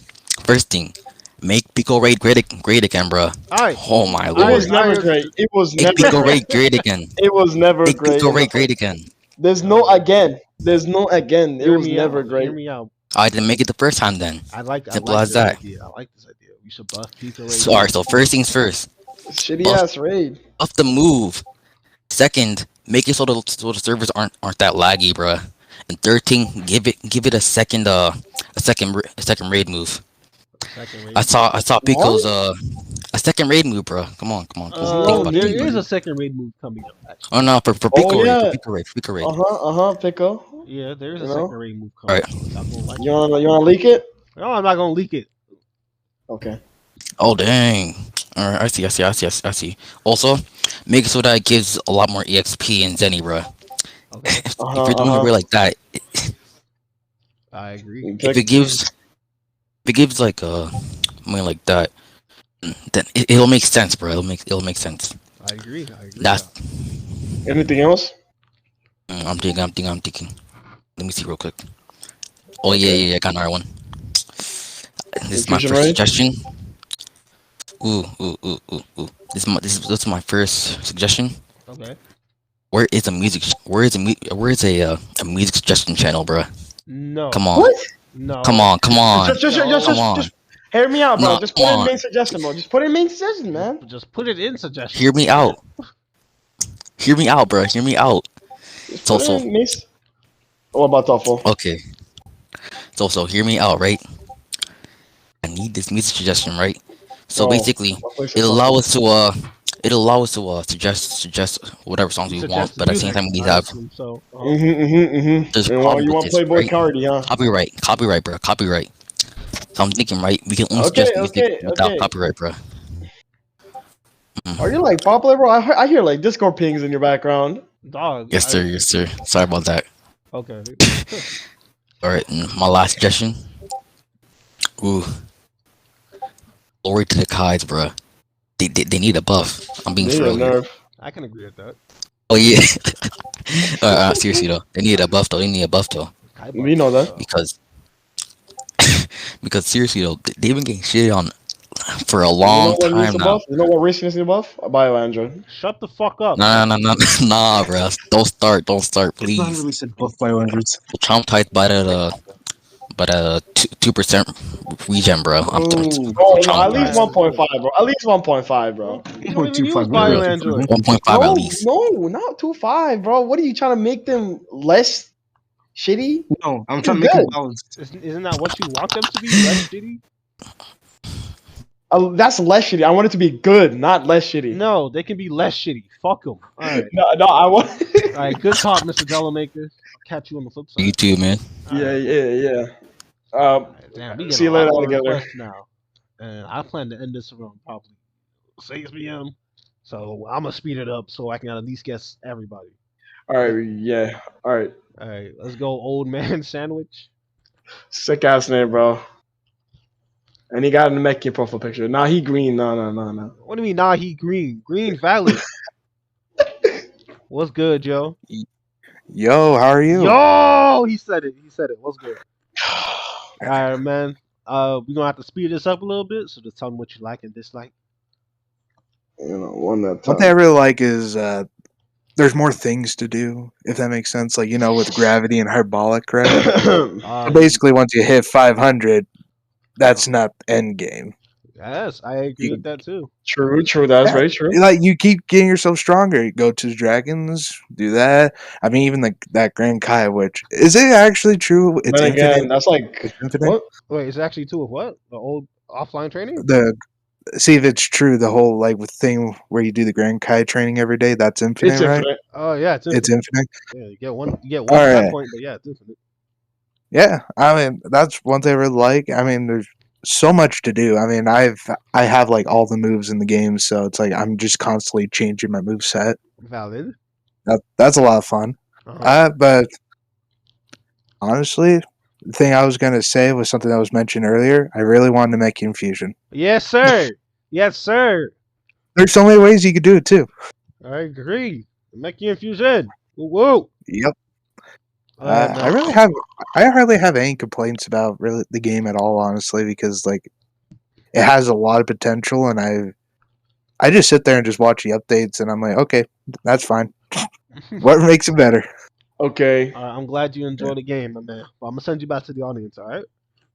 First thing, make Pico Raid great again, bro. Oh my lord. It was never great. It was never Pico Raid great again. It was never great. Pico Raid great again. There's no again. It was never great. Hear me out. I didn't make it the first time then. Simple as that. Idea. I like this idea. We should buff Pico Raid. So, alright, so first things first. Shitty ass raid. Buff the move. Second, make it so the servers aren't that laggy, bruh. And third thing, give it a second raid move. I saw Pico's a second raid move, bro. Come on. There is a second raid move coming up. Actually. Oh no, for Pico raid, Pico raid. Pico. Yeah, there is a second raid move coming. Right. You wanna leak it? No, I'm not gonna leak it. Okay. Oh dang! All right, I see. Also, make it so that it gives a lot more EXP in Zenny, bro. Okay. If you're doing a raid like that, I agree. If it gives like like that, then it'll make sense, bro. It'll make sense. I agree. Anything else? I'm thinking. Let me see real quick. Oh yeah, I got another one. This is my first suggestion. Ooh. This is my first suggestion. Okay. Where is a music suggestion channel, bro? No. Come on. What? No. Come on. Just hear me out, bro. No, just put it in main suggestion mode. Just put it in main suggestion, man. Just put it in suggestion. Hear me out, bro. Hear me out. So. What about Toffle? Okay. So hear me out, right? I need this music suggestion, right? So basically, it'll allow us to suggest whatever songs we want, but at the same time we have. So. There's you want Playboy right? Cardi, huh? Copyright, bro. Copyright. So I'm thinking, right? We can only suggest music without copyright, bro. Are you like popular, bro? I hear like Discord pings in your background. Dog. Yes, sir. Sorry about that. Okay. All right, my last suggestion. Ooh. Glory to the Kai's, bro. They need a buff. I'm being real. I can agree with that. Oh yeah. Seriously though, they need a buff though. We know that because seriously though, they've been getting shit on for a long time now. You know what race needs a buff? A bio Android. Shut the fuck up. Nah, bro. Don't start, please. It's not really said buff bio Androids. Traumatized by that 2% regen, bro. At least 1.5, bro. At least 1.5, bro. 1.25 bio Android. 1.5 at least. No, not 2.5, bro. What are you trying to make them less shitty? No, I'm trying to make them balanced. Isn't that what you want them to be? Less shitty? That's less shitty. I want it to be good, not less shitty. No, they can be less shitty. Fuck them. All right. No, I want. All right, good talk, Mr. Delamaker. I'll catch you on the flip side. You too, man. Yeah. Damn, we see you later together. Now, and I plan to end this around probably 6 p.m. So I'm gonna speed it up so I can at least guess everybody. All right. Yeah. All right. Let's go, old man sandwich. Sick ass name, bro. And he got a Namekian profile picture. Nah, he green. No. What do you mean? Nah, he green. Green valid. What's good, Joe? Yo, how are you? Yo, he said it. What's good? All right, man. We're gonna have to speed this up a little bit. So just tell me what you like and dislike. What I really like is there's more things to do, if that makes sense. Like with gravity and hyperbolic, right? Basically, once you hit 500. That's not end game. Yes, I agree with that too. True. That's very true. Like you keep getting yourself stronger. You go to the dragons, do that. I mean, even that Grand Kai, which is it actually true? It's infinite. Again, that's like infinite. What? Wait, it's actually true of what? The old offline training? See if it's true. The whole with thing where you do the Grand Kai training every day. That's infinite, it's right? Infinite. Oh yeah, it's infinite. Yeah, you get one point, but yeah, it's infinite. Yeah, I mean that's one thing I really like. I mean, there's so much to do. I mean, I have like all the moves in the game, so it's like I'm just constantly changing my move set. Valid. That's a lot of fun. But honestly, the thing I was gonna say was something that was mentioned earlier. I really wanted to make Infusion. Yes, sir. Yes, sir. There's so many ways you could do it too. I agree. Make Infusion. Woo. Yep. I hardly have any complaints about really the game at all, honestly, because it has a lot of potential, and I just sit there and just watch the updates, and I'm like, okay, that's fine. What makes it better? Okay. I'm glad you enjoyed the game, my man. But I'm gonna send you back to the audience. All right.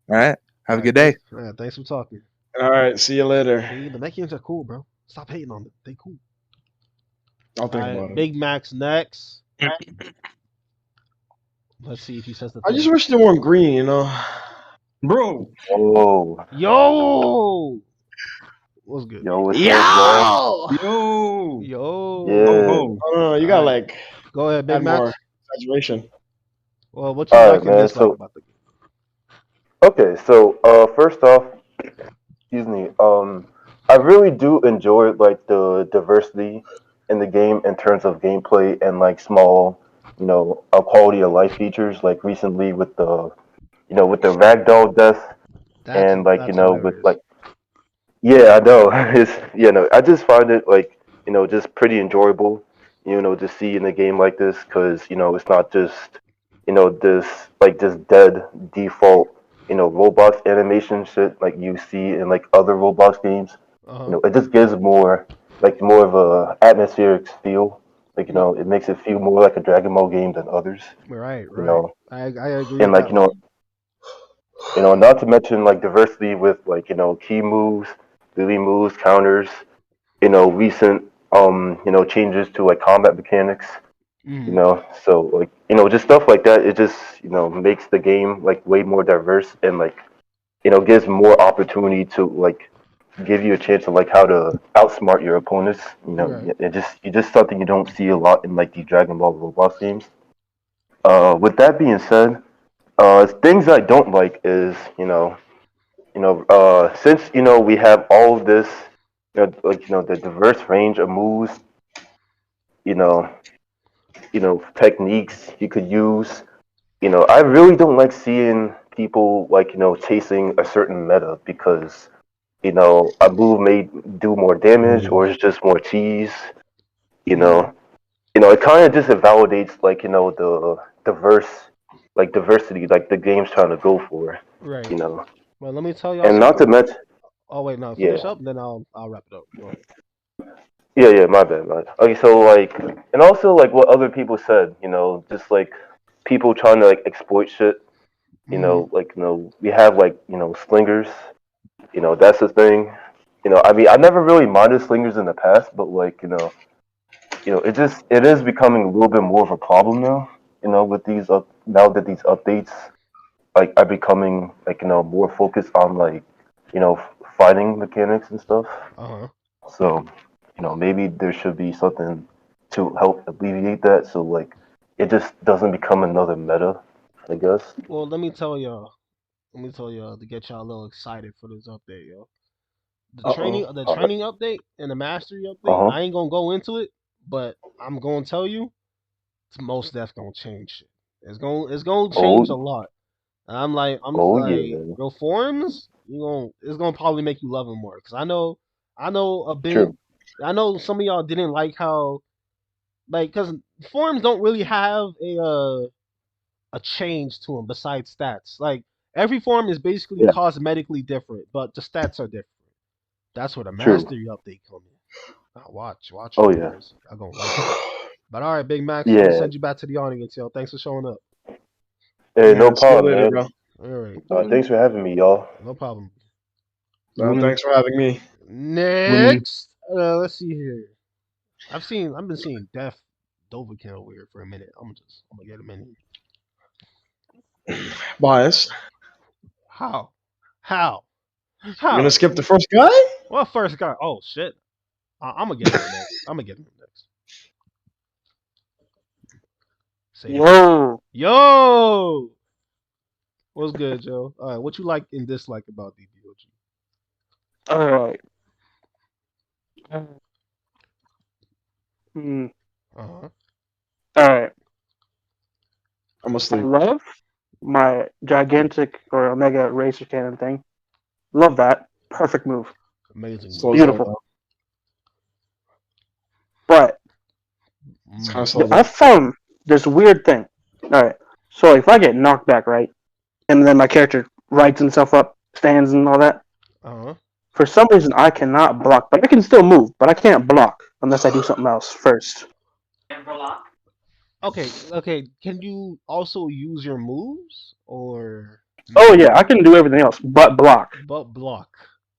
All right. Have a good day. Thanks for talking. All right. See you later. See, the Namekians are cool, bro. Stop hating on them. They cool. I'll think about it. Big Mac's next. Let's see if he says the. I just wish they weren't green, you know. Bro. Oh. Yo. What's good? Yo. What's Yo. up, Yo. Yo. Yeah. No, you got like. Go ahead, Big Mac. More exaggeration. Well, what you like and dislike about the game? Okay, so first off, excuse me. I really do enjoy like the diversity in the game in terms of gameplay and like small, quality of life features. Like recently with the, with the ragdoll death, and like with like, yeah, I know. It's I just find it like just pretty enjoyable, to see in a game like this because it's not just this like just dead default Roblox animation shit like you see in like other Roblox games. It just gives more of a atmospheric feel. Like it makes it feel more like a Dragon Ball game than others. Right. I agree. And like not to mention like diversity with like key moves, melee moves, counters. Recent changes to like combat mechanics. So like just stuff like that. It just makes the game like way more diverse and like gives more opportunity to like give you a chance of like how to outsmart your opponents. It's just something you don't see a lot in like the Dragon Ball Roblox games. With that being said, things I don't like is since we have all of this the diverse range of moves, techniques you could use. I really don't like seeing people like chasing a certain meta because a move may do more damage or it's just more cheese. It kind of just invalidates like the diversity like the game's trying to go for. Right. Well, let me tell you. And not to mention. Oh wait, no. Finish up, then I'll wrap it up. Go ahead. Yeah, my bad. Okay, so like, and also like what other people said, just like people trying to like exploit shit. Like we have like slingers. That's the thing. I mean, I never really minded slingers in the past, but like it is becoming a little bit more of a problem now. With these now that these updates like are becoming like more focused on like fighting mechanics and stuff. So maybe there should be something to help alleviate that, so like it just doesn't become another meta, I guess. Well, let me tell y'all to get y'all a little excited for this update, yo. The training update and the mastery update. I ain't gonna go into it, but I'm gonna tell you, it's most def gonna change shit. It's gonna change a lot. And I'm like, bro, forums, it's gonna probably make you love them more. Cause I know a big. True. I know some of y'all didn't like how, like, cause forums don't really have a change to them besides stats. Like every forum is basically cosmetically different, but the stats are different. That's where the mastery update comes in. Now watch. Oh yeah, I'm gonna like it. But all right, Big Mac, I'm gonna send you back to the audience, yo. Thanks for showing up. Hey, no problem, man. Bro. All right. Thanks for having me, y'all. No problem. Thanks for having me. Next, let's see here. I've been seeing Def Doverkill over here for a minute. I'm gonna get him in here. Bias. How? You gonna skip the first guy? What first guy? Oh shit! I'm gonna get him next. Say yo. What's good, Joe? All right, what you like and dislike about DBOG? All right. All right. I'm asleep. I love my gigantic or Omega Racer Cannon thing. Love that. Perfect move. Amazing. Beautiful. But I found this weird thing. All right. So if I get knocked back, right, and then my character rights himself up, stands and all that, for some reason I cannot block, but I can still move, but I can't block unless I do something else first. Okay. Can you also use your moves or? Oh yeah, I can do everything else but block. But block.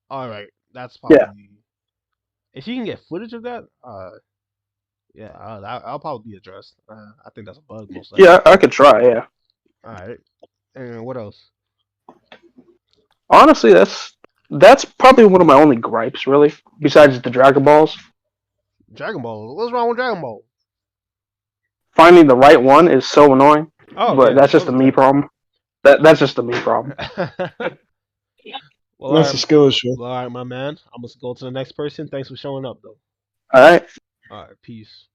All right, that's probably. Yeah. If you can get footage of that, yeah, I'll probably be addressed. I think that's a bug most likely. Yeah, I could try. Yeah. All right. And what else? Honestly, that's probably one of my only gripes, really. Besides the Dragon Balls. Dragon Ball. What's wrong with Dragon Ball? Finding the right one is so annoying. Oh, but yeah, that's just a me problem. That's just a me problem. Well, that's a skill issue. Well, all right, my man. I'm gonna go to the next person. Thanks for showing up, though. All right. All right. Peace.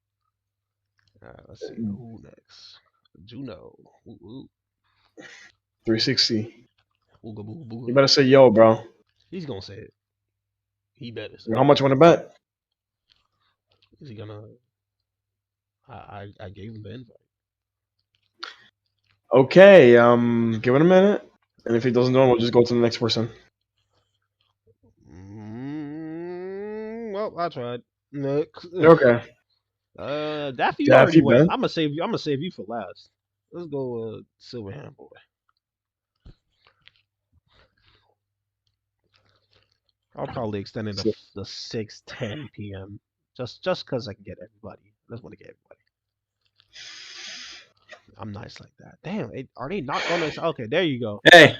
All right. Let's see who next. Juno. Ooh. 360. You better say yo, bro. He's gonna say it. He better say How much you want to bet? Is he gonna? I gave him the invite. Okay. Give it a minute, and if he doesn't do it, we'll just go to the next person. Well, I tried. Next. Okay. Daffy, you already went. I'm gonna save you for last. Let's go, Silverhand boy. I'll probably extend it to the 6:10 p.m. just because I can get everybody. I just want to get everybody. I'm nice like that. Damn, are they not gonna? Okay, there you go. Hey,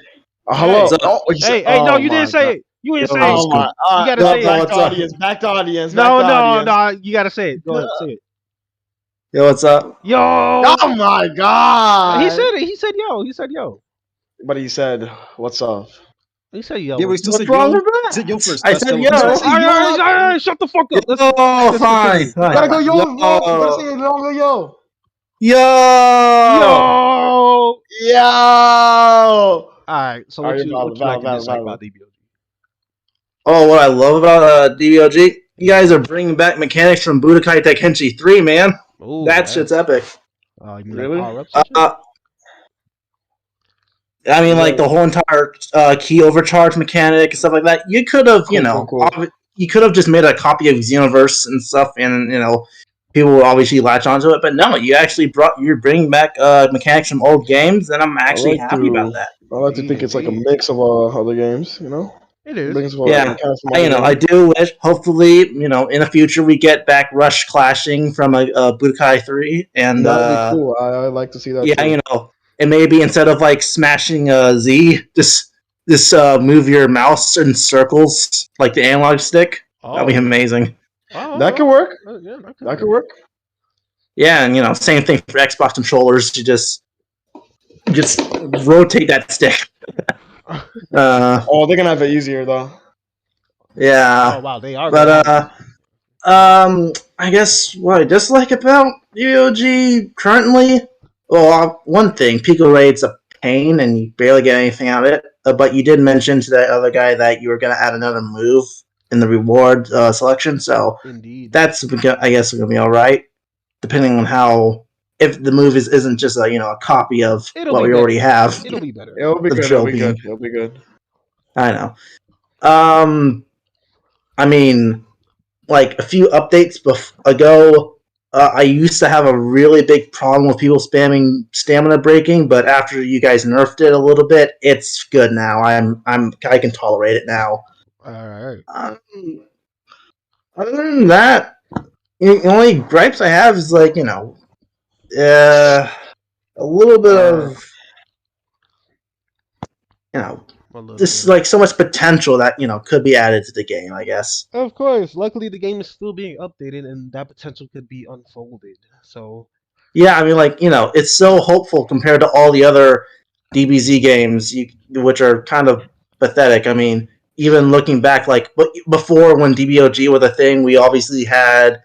hello. Hey, no, you didn't say it. You didn't say it. You gotta say it. Back to audience. No, you gotta say it. Go ahead, say it. Yo, what's up? Yo! Oh my god! He said it. He said yo. He said yo. But he said, "What's up?" He said yo. Yeah, we still What's said wrong yo. with that? He said yo first. I said yo. Shut the fuck up. Oh, fine. Gotta go yo. Gotta say yo. Yo. Yo. All right. So what you like to dislike about DBOG? Oh, what I love about DBOG, you guys are bringing back mechanics from Budokai Tenkaichi 3, man. Ooh, that shit's epic. Really? I mean, like the whole entire key overcharge mechanic and stuff like that. You could have, you could have just made a copy of Xenoverse and stuff, and people will obviously latch onto it. But no, you're bringing back mechanics from old games, and I'm actually happy about that. I like to think it's like a mix of other games, It is. Yeah, I do wish. Hopefully, in the future we get back Rush clashing from a Budokai 3, and that'd be cool. I like to see that. Yeah, too. And maybe instead of like smashing Z, just move your mouse in circles like the analog stick. That'd be amazing. That could work. That could work. Yeah, and same thing for Xbox controllers. You just rotate that stick. They're gonna have it easier though. Yeah. Oh wow, they are. But I guess what I dislike about DBOG currently. Well, one thing, Pico Raid's a pain, and you barely get anything out of it. But you did mention to that other guy that you were going to add another move in the reward selection, so indeed, that's I guess going to be all right, depending on how if the move isn't just a copy of what we already have. It'll be better. It'll be good. It'll be good. I know. I mean, like a few updates ago. I used to have a really big problem with people spamming stamina breaking, but after you guys nerfed it a little bit, it's good now. I can tolerate it now. All right. Other than that, the only gripes I have is like a little bit of just like so much potential that could be added to the game, I guess. Of course. Luckily, the game is still being updated, and that potential could be unfolded. So. Yeah, I mean, like it's so hopeful compared to all the other DBZ games, which are kind of pathetic. I mean, even looking back, like before when DBOG was a thing, we obviously had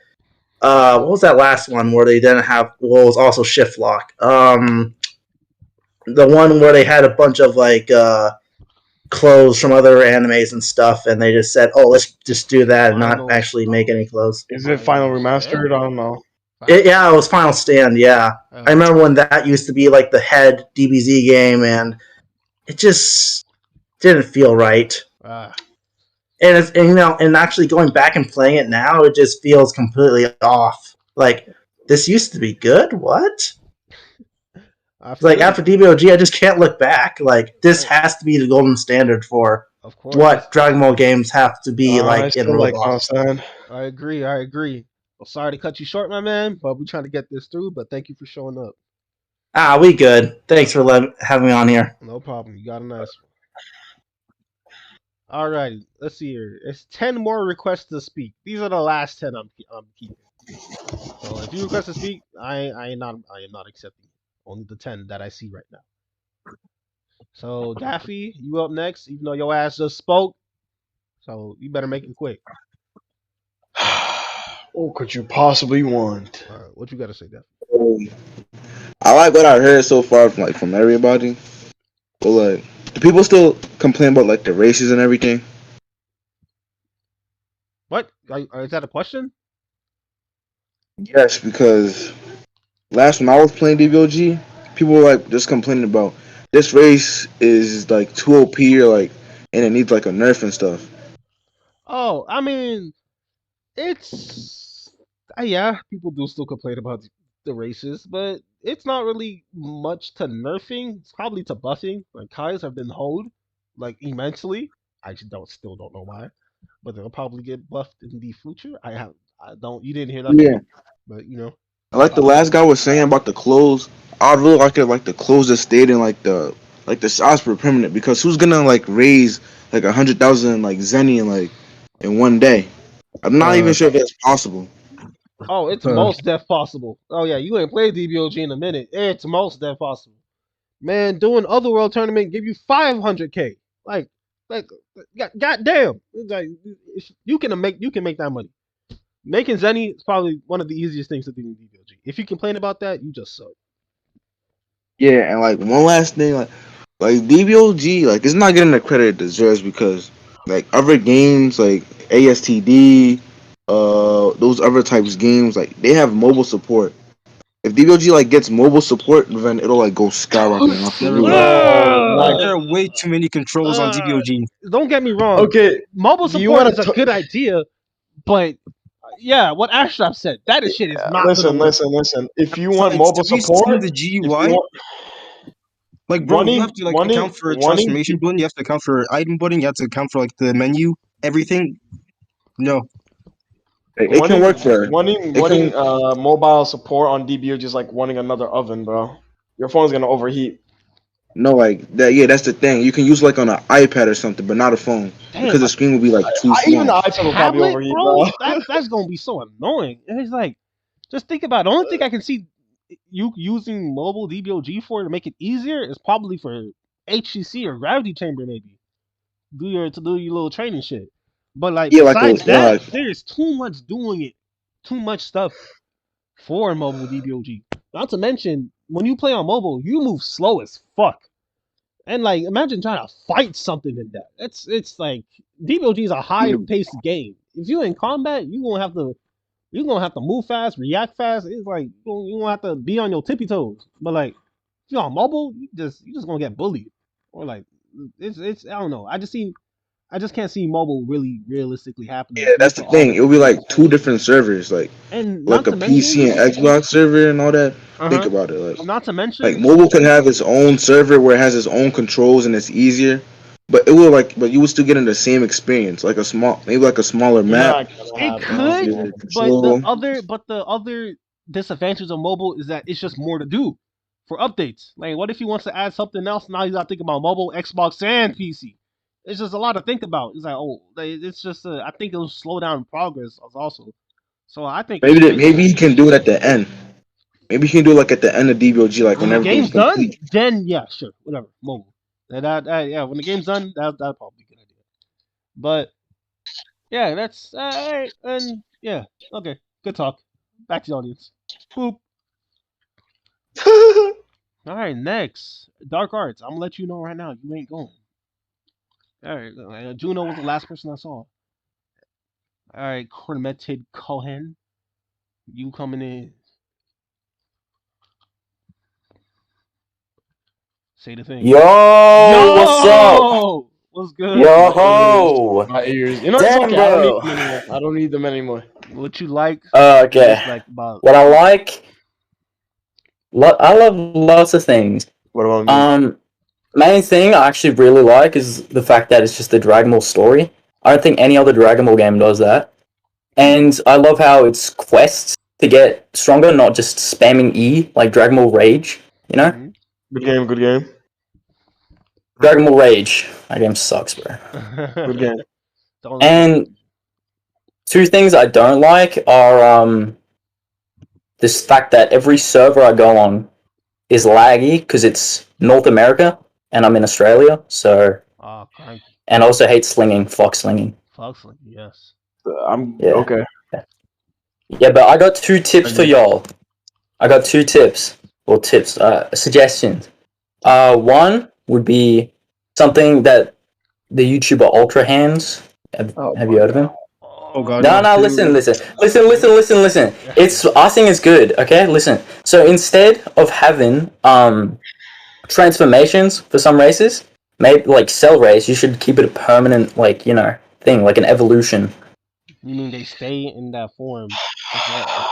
what was that last one where they didn't have? Well, it was also Shift Lock. The one where they had a bunch of like. Clothes from other animes and stuff, and they just said, "Oh, let's just do that and not actually make any clothes." Is it Final Remastered? I don't know. It was Final Stand. Yeah, I remember when that used to be like the head DBZ game, and it just didn't feel right. And actually going back and playing it now, it just feels completely off. Like this used to be good. What? Like after DBOG, I just can't look back. Like this has to be the golden standard for what Dragon Ball games have to be like in Roblox. I agree. Well, sorry to cut you short, my man, but we're trying to get this through. But thank you for showing up. We good. Thanks for having me on here. No problem. You got a nice one. All right, let's see here. It's 10 more requests to speak. These are the last 10 I'm keeping. So if you request to speak, I am not accepting. Only the 10 that I see right now. So Daffy, you up next? Even though your ass just spoke, so you better make it quick. What could you possibly want? All right, what you got to say, Daffy? I like what I heard so far from everybody. But like, do people still complain about like the races and everything? What? Is that a question? Yes, because last time I was playing DBOG, people were like just complaining about this race is like too OP or like, and it needs like a nerf and stuff. Oh, I mean, it's yeah, people do still complain about the races, but it's not really much to nerfing. It's probably to buffing. Like Kais have been hoed like immensely. I still don't know why, but they'll probably get buffed in the future. You didn't hear that? Yeah, but you know, like the last guy was saying about the clothes. I'd really like it like the clothes that stayed in like the size per permanent, because who's gonna like raise like 100,000 like Zenny in one day? I'm not even sure if that's possible. Oh, it's most def possible. Oh yeah, you ain't played DBOG in a minute. It's most def possible. Man, doing Otherworld tournament give you 500K. Like, goddamn. Like, you can make that money. Making Zenny is probably one of the easiest things to do in DBOG. If you complain about that, you just suck. Yeah, and like one last thing, like DBOG, like it's not getting the credit it deserves, because like other games like ASTD, those other types of games, like they have mobile support. If DBOG like gets mobile support, then it'll like go skyrocketing. There are way too many controls on DBOG. Don't get me wrong. Okay, mobile support is a good idea, but yeah, what Ashraf said, that shit is not. Listen. If you want mobile support, the GUI, like bro, you have to like account for a transformation button. You have to account for item button. You have to account for like the menu, everything. No. It can work for wanting mobile support on DBOG is like wanting another oven, bro. Your phone's gonna overheat. No, like that. Yeah, that's the thing. You can use like on an iPad or something, but not a phone. Damn, because the screen will be like too small. Even the iPad will probably overheat, bro. That's gonna be so annoying. And it's like, just think about it. The only thing I can see you using mobile DBOG for to make it easier is probably for HCC or Gravity Chamber, maybe. Do your little training shit. But like, besides that, there's too much doing it, too much stuff for mobile DBOG. Not to mention, when you play on mobile, you move slow as fuck. And like, imagine trying to fight something in that. It's like DBOG is a high-paced game. If you're in combat, you're gonna have to move fast, react fast. It's like you're gonna have to be on your tippy toes. But like, if you're on mobile, you just gonna get bullied. Or like, it's I don't know. I just can't see mobile really realistically happening. Yeah, that's the thing. It'll be like two different servers, like a PC and Xbox server and all that. Think about it. Like, not to mention, like mobile can have its own server where it has its own controls and it's easier, but you will still get in the same experience, like a smaller map. It could, but the other disadvantage of mobile is that it's just more to do for updates. Like, what if he wants to add something else? Now you got to think about mobile, Xbox, and PC. It's just a lot to think about. It's like, it's just I think it'll slow down progress also. So I think maybe he can do it at the end. Maybe he can do it like at the end of DBOG, like when the game's done. Then yeah, sure, whatever, mobile. Yeah, when the game's done, that'd probably be a good idea. But yeah, that's alright, and yeah, okay, good talk. Back to the audience. Boop. All right, next, Dark Arts. I'm gonna let you know right now, you ain't going. All right, Juno was the last person I saw. All right, Chromated Cohen, you coming in? Say the thing. Yo, what's up? What's good? Yo, my ears. You know, damn, it's okay. bro. I don't need them anymore. What you like? Okay. Like about... What I like. I love lots of things. What about me? Main thing I actually really like is the fact that it's just a Dragon Ball story. I don't think any other Dragon Ball game does that. And I love how it's quests to get stronger, not just spamming E like Dragon Ball Rage. You know? Good game. Good game. Dragon Ball Rage. That game sucks, bro. Good game. And two things I don't like are this fact that every server I go on is laggy because it's North America and I'm in Australia, so and I also hate slinging, fox slinging. Fox slinging, yes. Okay. Yeah, but I got 2 tips for y'all. I got 2 tips or suggestions. One would be something that the YouTuber Ultra Hands. Have you heard of him? Oh god. No, listen. It's asking is good, okay? Listen. So instead of having transformations for some races, maybe like Cell Race, you should keep it a permanent thing, like an evolution. You mean they stay in that form?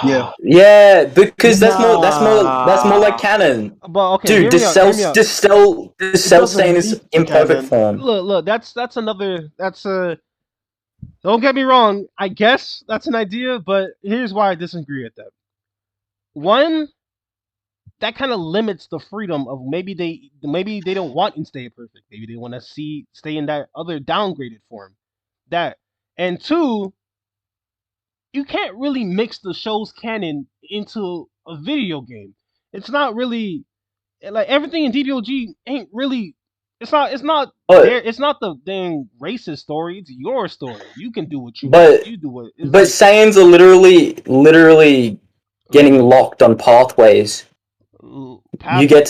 Yeah. Yeah, because that's more like canon. But okay, dude, the cell stay in its imperfect form. Look, that's another. Don't get me wrong. I guess that's an idea, but here's why I disagree with that. One, that kind of limits the freedom of maybe they don't want to stay perfect. Maybe they want to stay in that other downgraded form. And 2, you can't really mix the show's canon into a video game. It's not really like everything in DBOG ain't really. It's not the dang racist story. It's your story. You can do what you want. You do it. But Saiyans are literally getting locked on pathways. Pathways.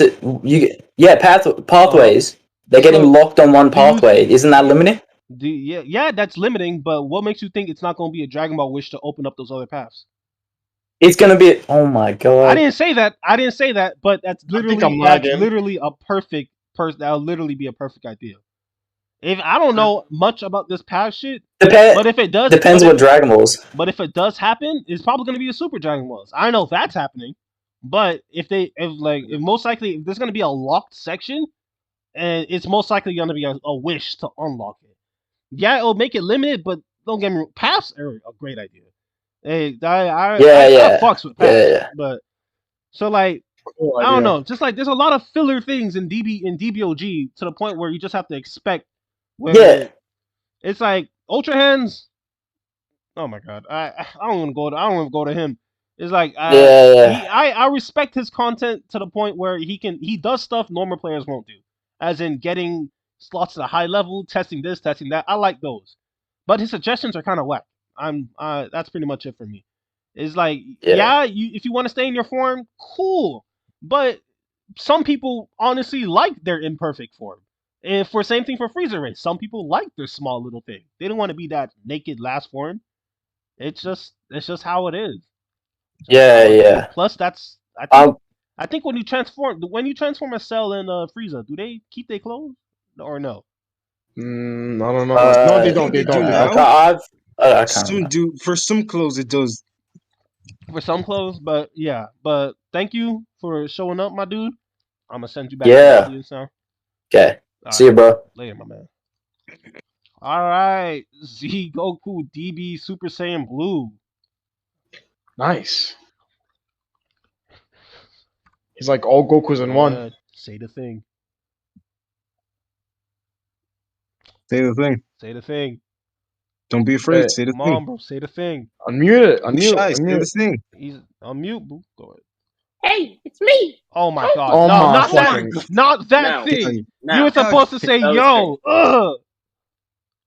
They're getting locked on one pathway. Isn't that limiting? Yeah, that's limiting. But what makes you think it's not going to be a Dragon Ball wish to open up those other paths? It's going to be. Oh my god! I didn't say that. But that's literally a perfect. That'll literally be a perfect idea. If I don't know much about this path shit, but if it does, depends what Dragon Balls. But if it does happen, it's probably going to be a Super Dragon Balls. I don't know if that's happening, but if most likely if there's going to be a locked section, and it's most likely going to be a wish to unlock it. Yeah, it'll make it limited, but don't get me wrong, paths are a great idea. Hey, I fucks with paths, but so like. Cool I don't know. Just like there's a lot of filler things in DBOG to the point where you just have to expect. It's like Ultra Hands. Oh my god, I don't want to go. I don't want to go to him. It's like I respect his content to the point where he does stuff normal players won't do, as in getting slots at a high level, testing this, testing that. I like those, but his suggestions are kind of whack. That's pretty much it for me. It's like if you want to stay in your form, cool. But some people honestly like their imperfect form. And same thing for Freezer Race. Some people like their small little thing. They don't want to be that naked last form. It's just how it is. Plus I think when you transform a Cell and Frieza, do they keep their clothes or no? I don't know. No, they don't. They don't. For some clothes it does. For some clothes, but thank you for showing up, my dude. I'm gonna send you back. Okay. See you, bro. Later, my man. All right, Z Goku DB Super Saiyan Blue. Nice. He's like all Gokus in one. Say the thing. Say the thing. Say the thing. Don't be afraid. Say the thing. Come on, bro. Say the thing. Unmute it. Unmute. Say the thing. He's unmute, bro. Go ahead. Hey, it's me. Oh my god. Oh no, not that thing. You were supposed to say yo.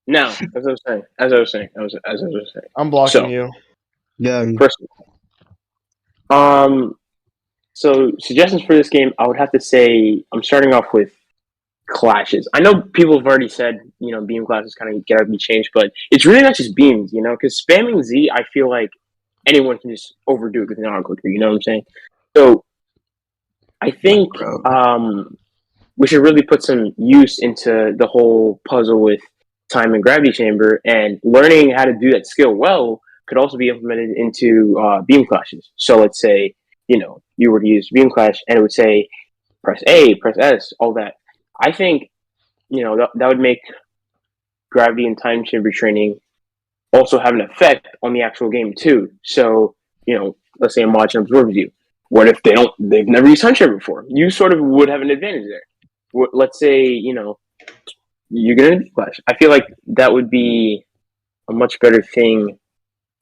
No, as I was saying. I'm blocking you. Yeah. First of all. So suggestions for this game, I would have to say I'm starting off with clashes. I know people have already said, beam classes kind of gotta be changed, but it's really not just beams, because spamming Z, I feel like anyone can just overdo it with an auto clicker, you know what I'm saying? So I think we should really put some use into the whole puzzle with time and gravity chamber, and learning how to do that skill well could also be implemented into beam clashes. So let's say, you were to use beam clash and it would say press A, press S, all that. I think, that would make gravity and time chamber training also have an effect on the actual game too. So, let's say a mod absorbs you. What if they've never used time chamber before? You sort of would have an advantage there. Let's say, you're going to clash. I feel like that would be a much better thing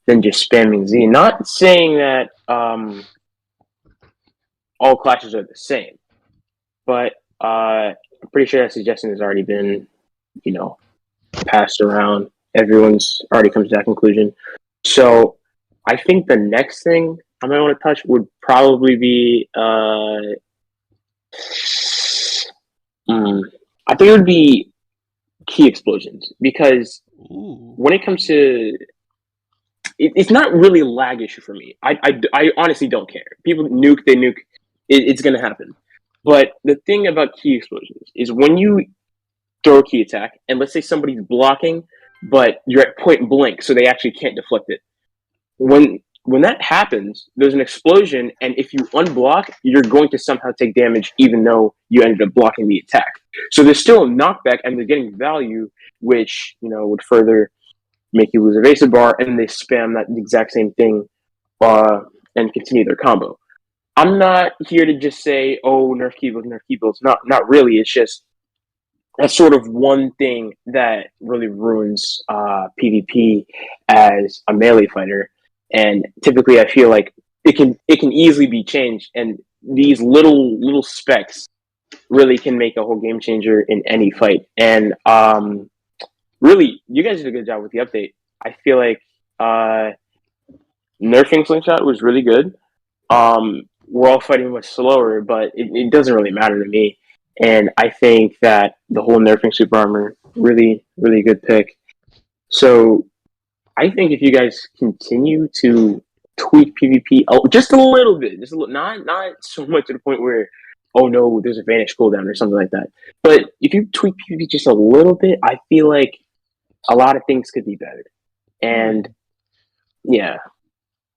than just spamming Z. Not saying that all clashes are the same, but I'm pretty sure that suggestion has already been, passed around. Everyone's already come to that conclusion. So I think the next thing I might want to touch would probably be I think it would be key explosions, because when it comes to it's not really a lag issue for me. I honestly don't care. People nuke, they nuke. It's going to happen. But the thing about key explosions is when you throw a key attack, and let's say somebody's blocking, but you're at point blank, so they actually can't deflect it. When that happens, there's an explosion, and if you unblock, you're going to somehow take damage, even though you ended up blocking the attack. So there's still a knockback, and they're getting value, which would further make you lose evasive bar, and they spam that exact same thing and continue their combo. I'm not here to just say, oh, nerf keyboards. Not really. It's just that's sort of one thing that really ruins PvP as a melee fighter. And typically, I feel like it can easily be changed, and these little specs really can make a whole game changer in any fight. And really, you guys did a good job with the update. I feel like nerfing Slingshot was really good. We're all fighting much slower, but it doesn't really matter to me. And I think that the whole nerfing super armor, really, really good pick. So I think if you guys continue to tweak PvP just a little bit, not so much to the point where, oh no, there's a vanish cooldown or something like that. But if you tweak PvP just a little bit, I feel like a lot of things could be better. And yeah.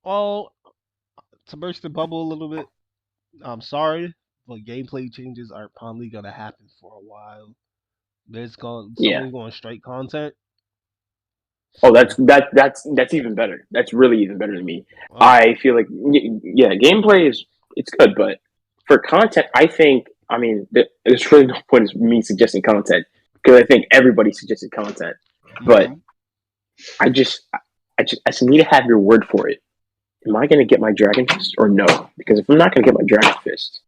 Well, to burst the bubble a little bit, I'm sorry, but gameplay changes are probably gonna happen for a while. There's going straight content. Oh, that's even better. That's really even better than me. Wow. I feel like gameplay it's good, but for content, I think there's really no point in me suggesting content, because I think everybody suggested content. But I just need to have your word for it. Am I going to get my Dragon Fist or no? Because if I'm not going to get my Dragon Fist...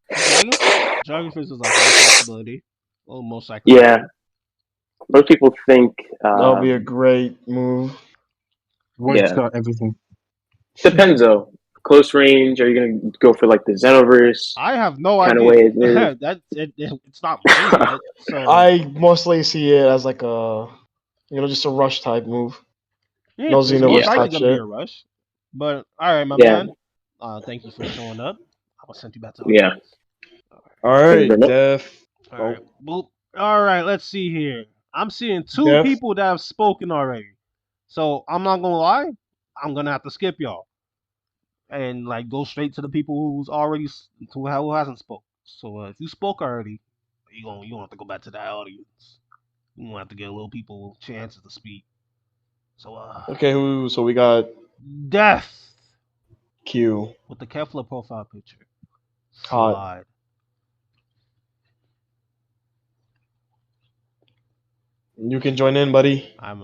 Dragon Fist is like a possibility. Well, most likely. Yeah. Most people think... that'll be a great move. Voice got everything. Depends, though. Close range, are you going to go for like the Xenoverse? I have no idea. It's not yet, so. I mostly see it as like a... just a rush type move. Yeah, no Xenoverse type shit. Be a rush. But all right, my man. Thank you for showing up. I will send you back to All right, Def. All right. Well, all right, let's see here. I'm seeing two people that have spoken already. So I'm not gonna lie, I'm gonna have to skip y'all. And go straight to the people who hasn't spoke. So if you spoke already, you don't have to go back to that audience. You gonna have to give little people chances to speak. So okay, so we got Death Q with the Kefla profile picture. Hot. Slide. You can join in, buddy. I'm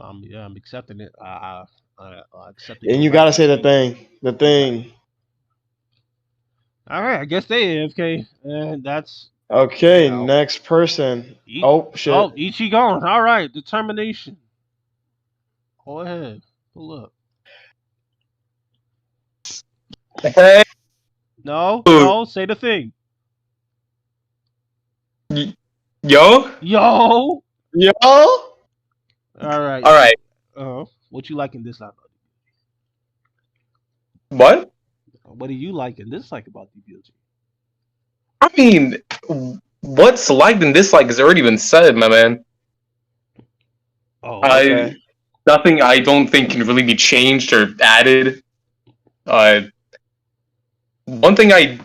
accepting it. I accept it. And you gotta say the thing. All right, I guess they AFK, and that's okay. Next person. Oh shit. Oh, Ichi gone. All right, determination. Go ahead, pull up. Hey. No, say the thing. Yo. All right. What you like and dislike about DBOG? What? What do you like and dislike about DBOG? I mean, what's liked and disliked has already been said, my man. Oh, okay. Nothing I don't think can really be changed or added. One thing I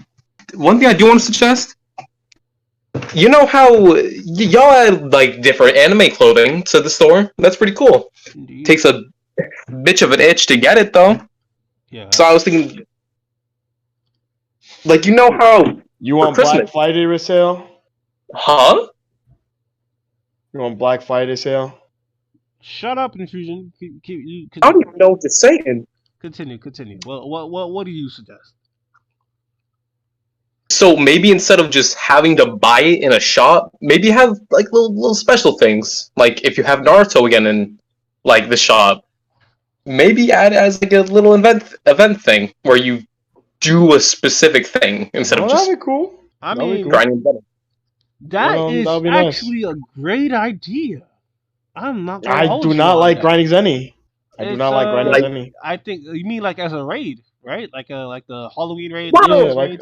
do want to suggest. You know how y'all add like different anime clothing to the store? That's pretty cool. Indeed. Takes a bitch of an itch to get it though. Yeah. So I was thinking, like, you know how you want Black Friday sale? Huh? You want Black Friday sale? Shut up, Infusion. I don't even know what you're saying. Continue. Well, what do you suggest? So maybe instead of just having to buy it in a shop, maybe have like little special things. Like if you have Naruto again in like the shop, maybe add as like a little event thing where you do a specific thing instead of just. That'd be cool. I mean, grinding better. That is actually a great idea. I'm not. I do not like grinding Zenny. I do not like grinding Zenny. I think you mean like as a raid, right? Like the Halloween raid. Yeah,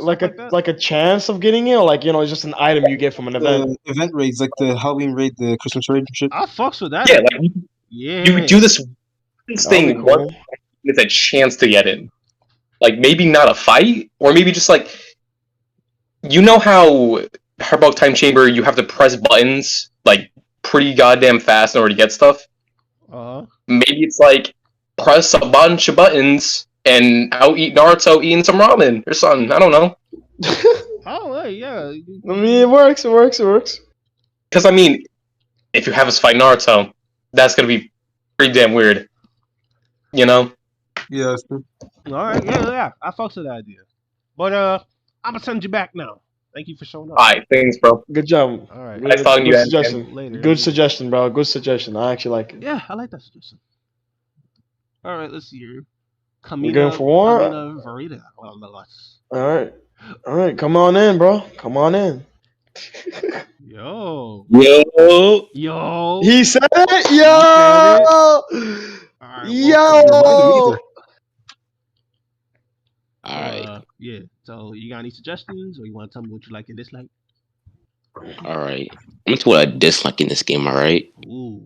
like a chance of getting it, or like it's just an item you get from an event. Event raids, like the Halloween raid, the Christmas raid and shit. I fucks with that. Yeah, like you do this thing cool. With a chance to get in. Like maybe not a fight, or maybe just like how Hardball Time Chamber you have to press buttons like pretty goddamn fast in order to get stuff. Maybe it's like press a bunch of buttons and out eat Naruto eating some ramen or something. I don't know. Yeah. I mean, it works. Because I mean, if you have us fight Naruto, that's gonna be pretty damn weird. You know? Yeah, that's true. All right, yeah. I fucks with that idea. But I'm gonna send you back now. Thank you for showing up. Alright, thanks, bro. Good job. All right. Nice talking to you. Suggestion. Later. Good suggestion, bro. Good suggestion. I actually like it. Yeah, I like that suggestion. All right, let's see here. You going for war? All right. Come on in, bro. Come on in. Yo. He said it. Yo. Yo. All right. Yeah. So you got any suggestions, or you want to tell me what you like and dislike? All right. I'm into what I dislike in this game. All right. Ooh.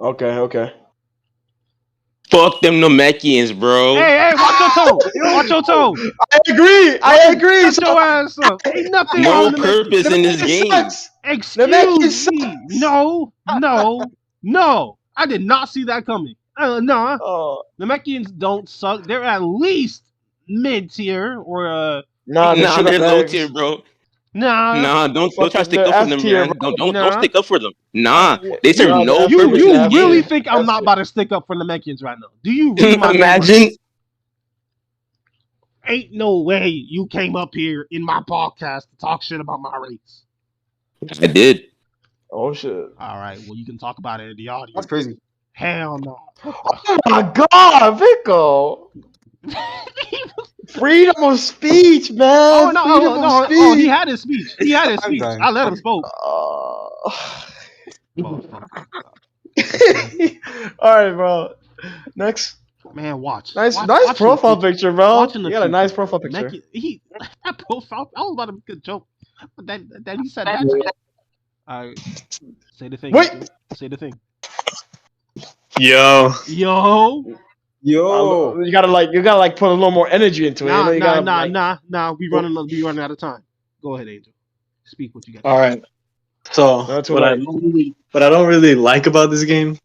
Okay. Fuck them Namekians, bro. Hey, watch your tone. I agree. Shut your ass up. Ain't nothing no wrong with purpose in this game. Excuse me. No. I did not see that coming. No. Namekians don't suck. They're at least mid-tier or Nah, they're low tier, bro. Nah, don't try to stick up for them, man. Don't stick up for them. Nah, they serve no purpose. You really think I'm not about to stick up for the Namekians right now? Do you really imagine? Ain't no way you came up here in my podcast to talk shit about my race. I did. Oh shit! All right, well you can talk about it in the audience. That's crazy. Hell no. Oh my god, Vico! Freedom of speech, man. No. He had his speech. I let him speak. All right, bro. Next. Man, watch. Nice profile picture, bro. You got a nice profile picture. That profile. I was about to make a joke, but then he said that. All right. Say the thing. Wait. Say the thing. Yo. You gotta put a little more energy into it. Nah. We running out of time. Go ahead, Angel. Speak what you got. All right. So what I don't really like about this game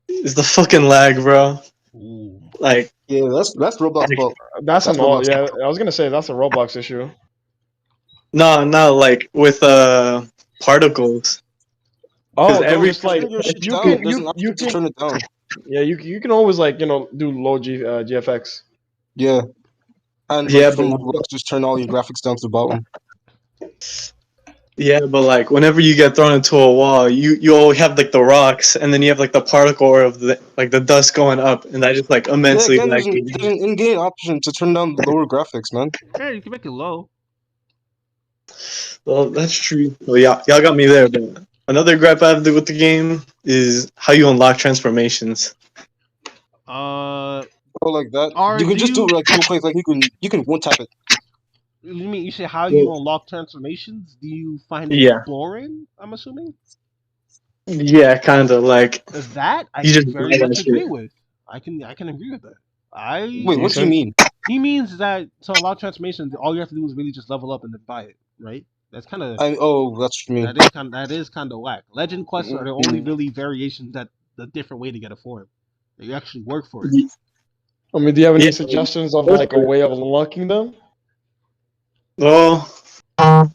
is the fucking lag, bro. Ooh. Like, yeah, that's Roblox fault. That's an old. Yeah, I was gonna say that's a Roblox issue. No, like with particles. Oh, every you can turn it down. Yeah, you can always do low GFX. Yeah. And from Roblox, just turn all your graphics down to the bottom. Yeah, but whenever you get thrown into a wall, you all have the rocks, and then you have the particle of the dust going up, and that just immensely. Yeah, there's an in-game option to turn down the lower graphics, man. Yeah, you can make it low. Well, that's true. Well, y'all got me there, but another gripe I have with the game is how you unlock transformations. Like that. You can just do it real quick. You can one tap it. You say how you unlock transformations? Do you find it boring? I'm assuming. Yeah, kind of like. That I can very much agree with. I can agree with that. Wait, what do you mean? He means that to unlock transformations, all you have to do is really just level up and then buy it, right? That's kind of. That's what you mean. That is kind of whack. Legend quests are the only really variations that the different way to get a form. That you actually work for it. I mean, do you have any suggestions of like a way of unlocking them? Well,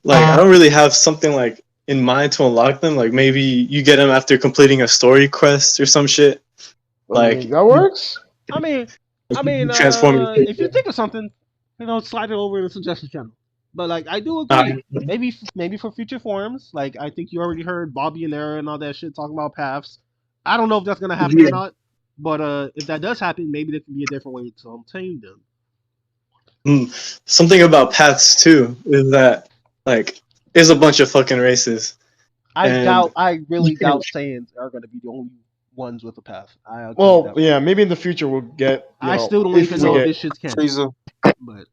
like I don't really have something like in mind to unlock them. Like maybe you get them after completing a story quest or some shit. Like that works. I mean, if you think of something, slide it over in the suggestion channel. But like, I do agree. Maybe for future forums, like I think you already heard Bobby and Era and all that shit talking about paths. I don't know if that's gonna happen or not, but if that does happen, maybe there can be a different way to obtain them. Something about paths too is that like there's a bunch of fucking races. I really doubt Saiyans are gonna be the only ones with a path. Maybe in the future we'll get. I still don't even know if this shit's canon. But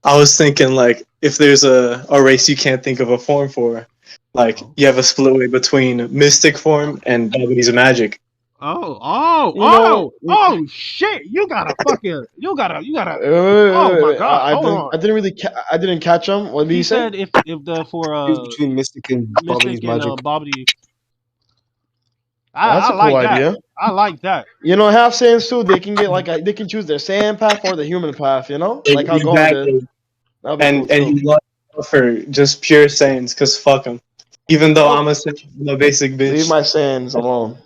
I was thinking like if there's a race you can't think of a form for, like you have a split way between Mystic form and Japanese magic. Oh shit! You gotta. Oh my god! I didn't catch him. What did he say? Said if the for between Mystic and Japanese magic. That's a cool idea. I like that. Half Saiyans too. They can get they can choose their Saiyan path or the human path. Like how Gohan did. And you love for just pure Saiyans, cause fuck them. Even though I'm a basic bitch. Leave my Saiyans alone.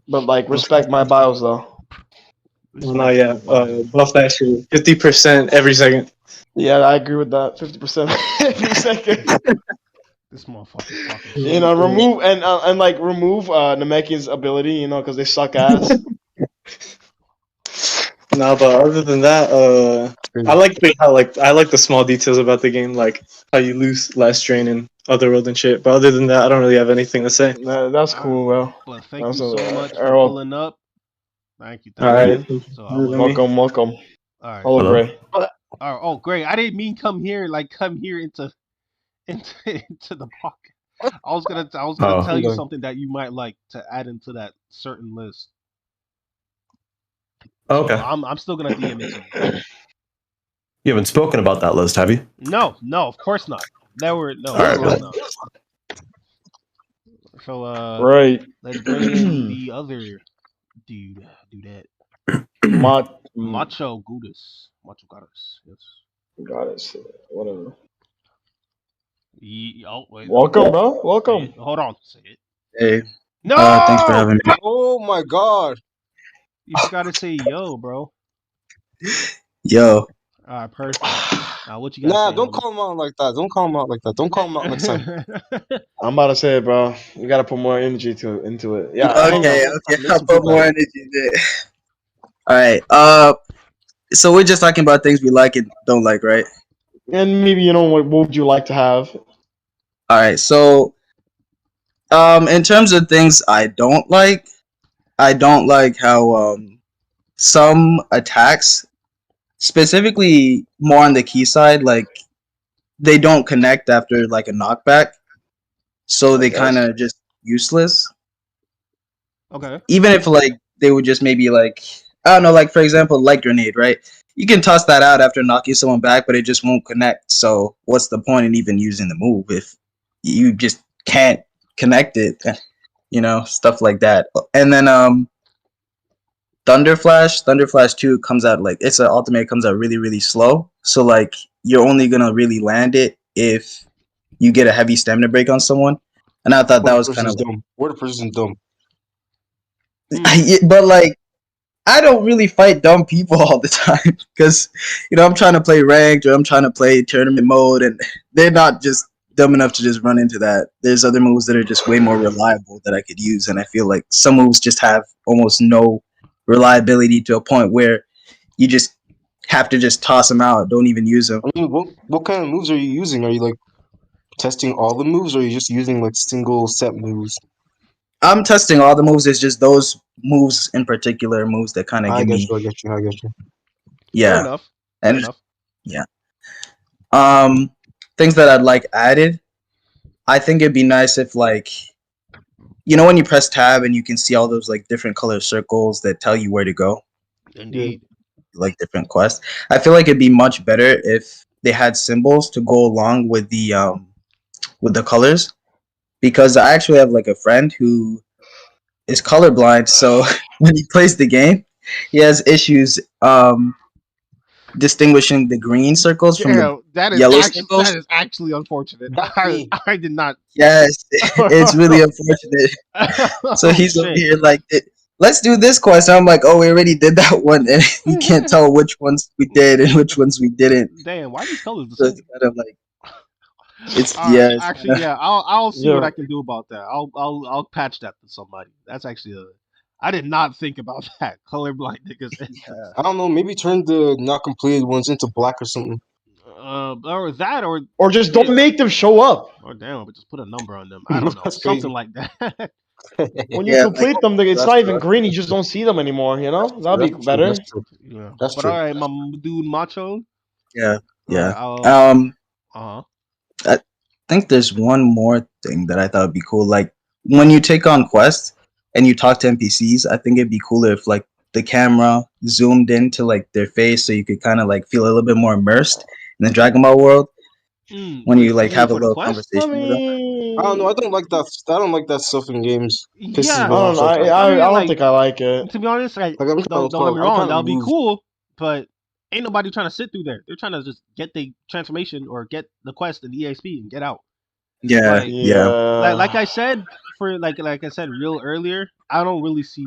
But like respect my bios though. No, yeah. Buff that shit. 50% every second. Yeah, I agree with that. 50% every second. This motherfucker fucking. Remove remove Namekian's ability, because they suck ass. No, but other than that, I like the small details about the game, like how you lose last drain in Otherworld and shit. But other than that, I don't really have anything to say. That's cool, well. Well, thank you so much for pulling up. Thank you. All right. Welcome. All right. Hello, Gray. Oh, great! I didn't mean come here into the podcast. I was gonna tell you something that you might like to add into that certain list. Okay. So I'm still gonna DM it to you. You haven't spoken about that list, have you? No, of course not. No. So right. Let's bring in the other dude. Do that. Macho Goddess. Yes. Goddess. Whatever. Wait. Welcome, bro. Welcome. Wait, hold on. Say it. Hey. No. Thanks for having me. Oh my god. You just gotta say yo, bro. Yo. Alright, perfect. Now what you got? Don't call him out like that. Don't call him out next time. I'm about to say it, bro. You gotta put more energy into it. Yeah. Okay. I'll put more energy into it. Alright. So we're just talking about things we like and don't like, right? And maybe what would you like to have? All right, so in terms of things I don't like how some attacks, specifically more on the key side, like they don't connect after like a knockback, so they kind of just useless. Okay. Even if like they would just maybe like I don't know, like for example, light grenade, right? You can toss that out after knocking someone back, but it just won't connect. So what's the point in even using the move if you just can't connect it? Stuff like that. And then Thunder Flash 2 comes out like it's an ultimate, comes out really, really slow. So like you're only gonna really land it if you get a heavy stamina break on someone. And I thought that was kind of dumb. Word person's dumb. But like I don't really fight dumb people all the time because, I'm trying to play ranked or I'm trying to play tournament mode, and they're not just dumb enough to just run into that. There's other moves that are just way more reliable that I could use, and I feel like some moves just have almost no reliability to a point where you just have to just toss them out, don't even use them. I mean, what kind of moves are you using? Are you like testing all the moves, or are you just using like single set moves? I'm testing all the moves. It's just those moves in particular, moves that kind of give me. I get you. Yeah. Fair enough. Yeah. Things that I'd like added. I think it'd be nice if, like, you know, when you press tab and you can see all those like different color circles that tell you where to go. Indeed. Like different quests. I feel like it'd be much better if they had symbols to go along with the colors, because I actually have like a friend who is colorblind, so when he plays the game, he has issues distinguishing the green circles from the yellow circles. That is actually unfortunate. I did not. Yes, it's really unfortunate. So he's over here like, let's do this quest. And I'm like, oh, we already did that one, and you can't tell which ones we did and which ones we didn't. Damn, why are these colors the So same? it's kind of like, it's actually, kinda, yeah. I'll see what I can do about that. I'll patch that to somebody. That's actually I did not think about that. Colorblind niggas. I don't know. Maybe turn the not completed ones into black or something. Or that, or just don't make them show up. Or damn, but just put a number on them. I don't know, something like that. When you complete them, it's not even green. You just don't see them anymore. You know, that'll be better. Yeah. That's true. All right, my dude, Macho. Yeah. I think there's one more thing that I thought would be cool. Like when you take on quests and you talk to NPCs, I think it'd be cooler if like the camera zoomed into like their face, so you could kind of like feel a little bit more immersed in the Dragon Ball world when you like have a little conversation with them. I don't know. I don't like that. I don't like that stuff in games. Yeah, I don't think I like it. To be honest, don't get me wrong, that'll be cool, but ain't nobody trying to sit through there. They're trying to just get the transformation or get the quest and the EXP and get out. Yeah, Like I said, like I said real earlier, I don't really see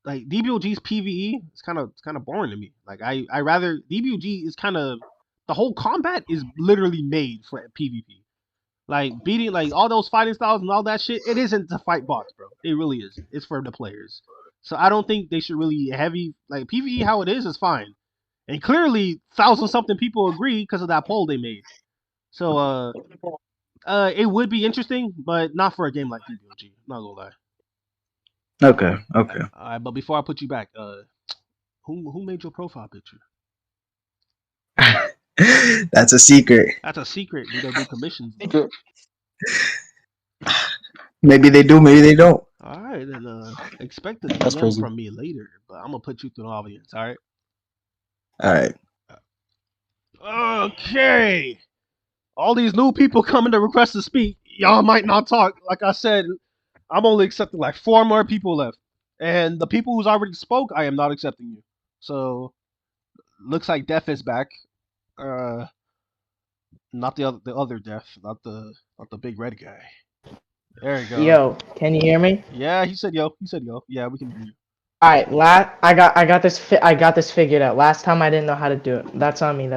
like DBOG's PVE. It's kind of boring to me. Like I rather DBOG is kind of, the whole combat is literally made for PvP. Like beating like all those fighting styles and all that shit, it isn't to fight bots, bro. It really isn't. It's for the players. So I don't think they should really heavy like PvE how it is fine. And clearly 1,000-something people agree because of that poll they made. So it would be interesting, but not for a game like DBOG. Not gonna lie. Okay. All right, but before I put you back, who made your profile picture? That's a secret. That's a secret. You don't do commissions. Maybe they do, maybe they don't. All right, then expect a DM from me later, but I'm gonna put you through the audience. All right. All right. Okay. All these new people coming to request to speak. Y'all might not talk. Like I said, I'm only accepting like 4 more people left, and the people who's already spoke, I am not accepting you. So looks like Def is back. Not the other Def, not the big red guy. There you go. Yo, can you hear me? Yeah, he said yo. Yeah, we can hear you. All right, I got this figured out. Last time I didn't know how to do it. That's on me.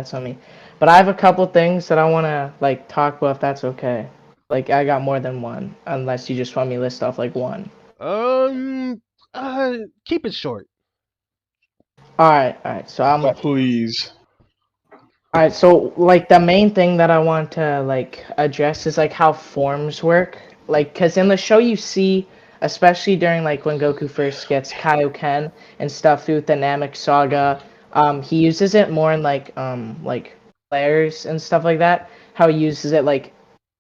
But I have a couple things that I want to like talk about, if that's okay. Like I got more than one, unless you just want me to list off like one. Keep it short. All right. So I'm please. All right, so like the main thing that I want to like address is like how forms work. Like, cause in the show you see, especially during like when Goku first gets Kaioken and stuff through the Namek saga, he uses it more in like players and stuff like that. How he uses it like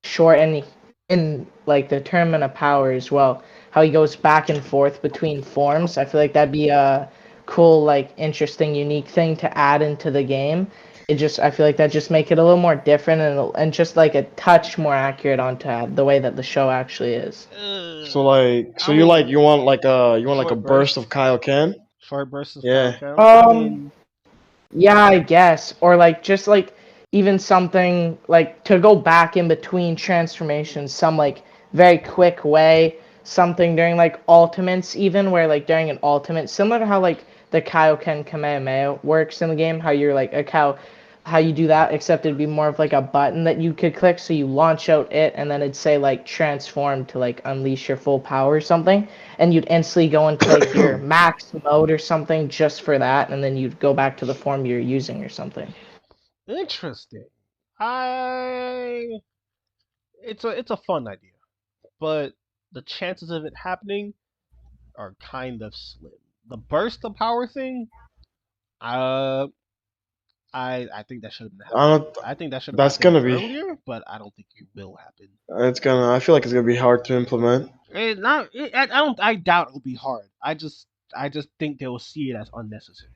short and in like the tournament of power as well. How he goes back and forth between forms. I feel like that'd be a cool, like interesting, unique thing to add into the game. I feel like that just make it a little more different and just like a touch more accurate onto the way that the show actually is. So you want like a burst of Kaioken? Short burst of Kaioken? Yeah, I guess. Or like just like even something like to go back in between transformations, some like very quick way, something during like ultimates even, where like during an ultimate, similar to how like the Kaioken Kamehameha works in the game, how you're like how you do that, except it'd be more of like a button that you could click, so you launch out it and then it'd say like transform to like unleash your full power or something, and you'd instantly go into like your max mode or something just for that, and then you'd go back to the form you're using or something. Interesting. It's a fun idea, but the chances of it happening are kind of slim. The burst of power thing, I think that should have happened. I think that should have happened earlier, but I don't think it will happen. I feel like it's gonna be hard to implement. I doubt it'll be hard. I just think they will see it as unnecessary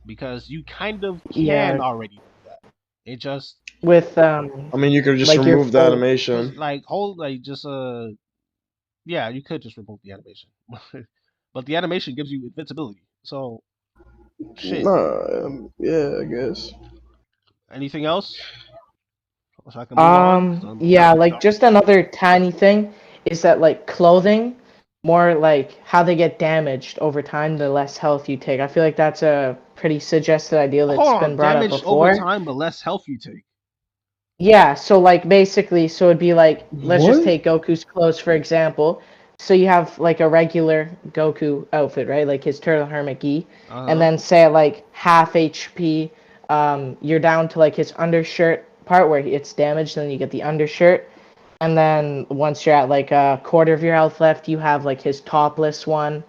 because you kind of can already do that. It just with I mean, you could just remove the animation. Yeah, you could just remove the animation, but the animation gives you invincibility. So, shit. Yeah, I guess. Anything else? So I can move on? Yeah, like just another tiny thing is that like clothing, more like how they get damaged over time, the less health you take. I feel like that's a pretty suggested idea that's been brought up before. Over time, but less health you take. Yeah, so like basically, so it'd be like, let's just take Goku's clothes for example. So you have like a regular Goku outfit, right? Like his turtle hermit gi, and then say at like half HP, you're down to like his undershirt part where it's damaged, then you get the undershirt, and then once you're at like a quarter of your health left, you have like his topless one,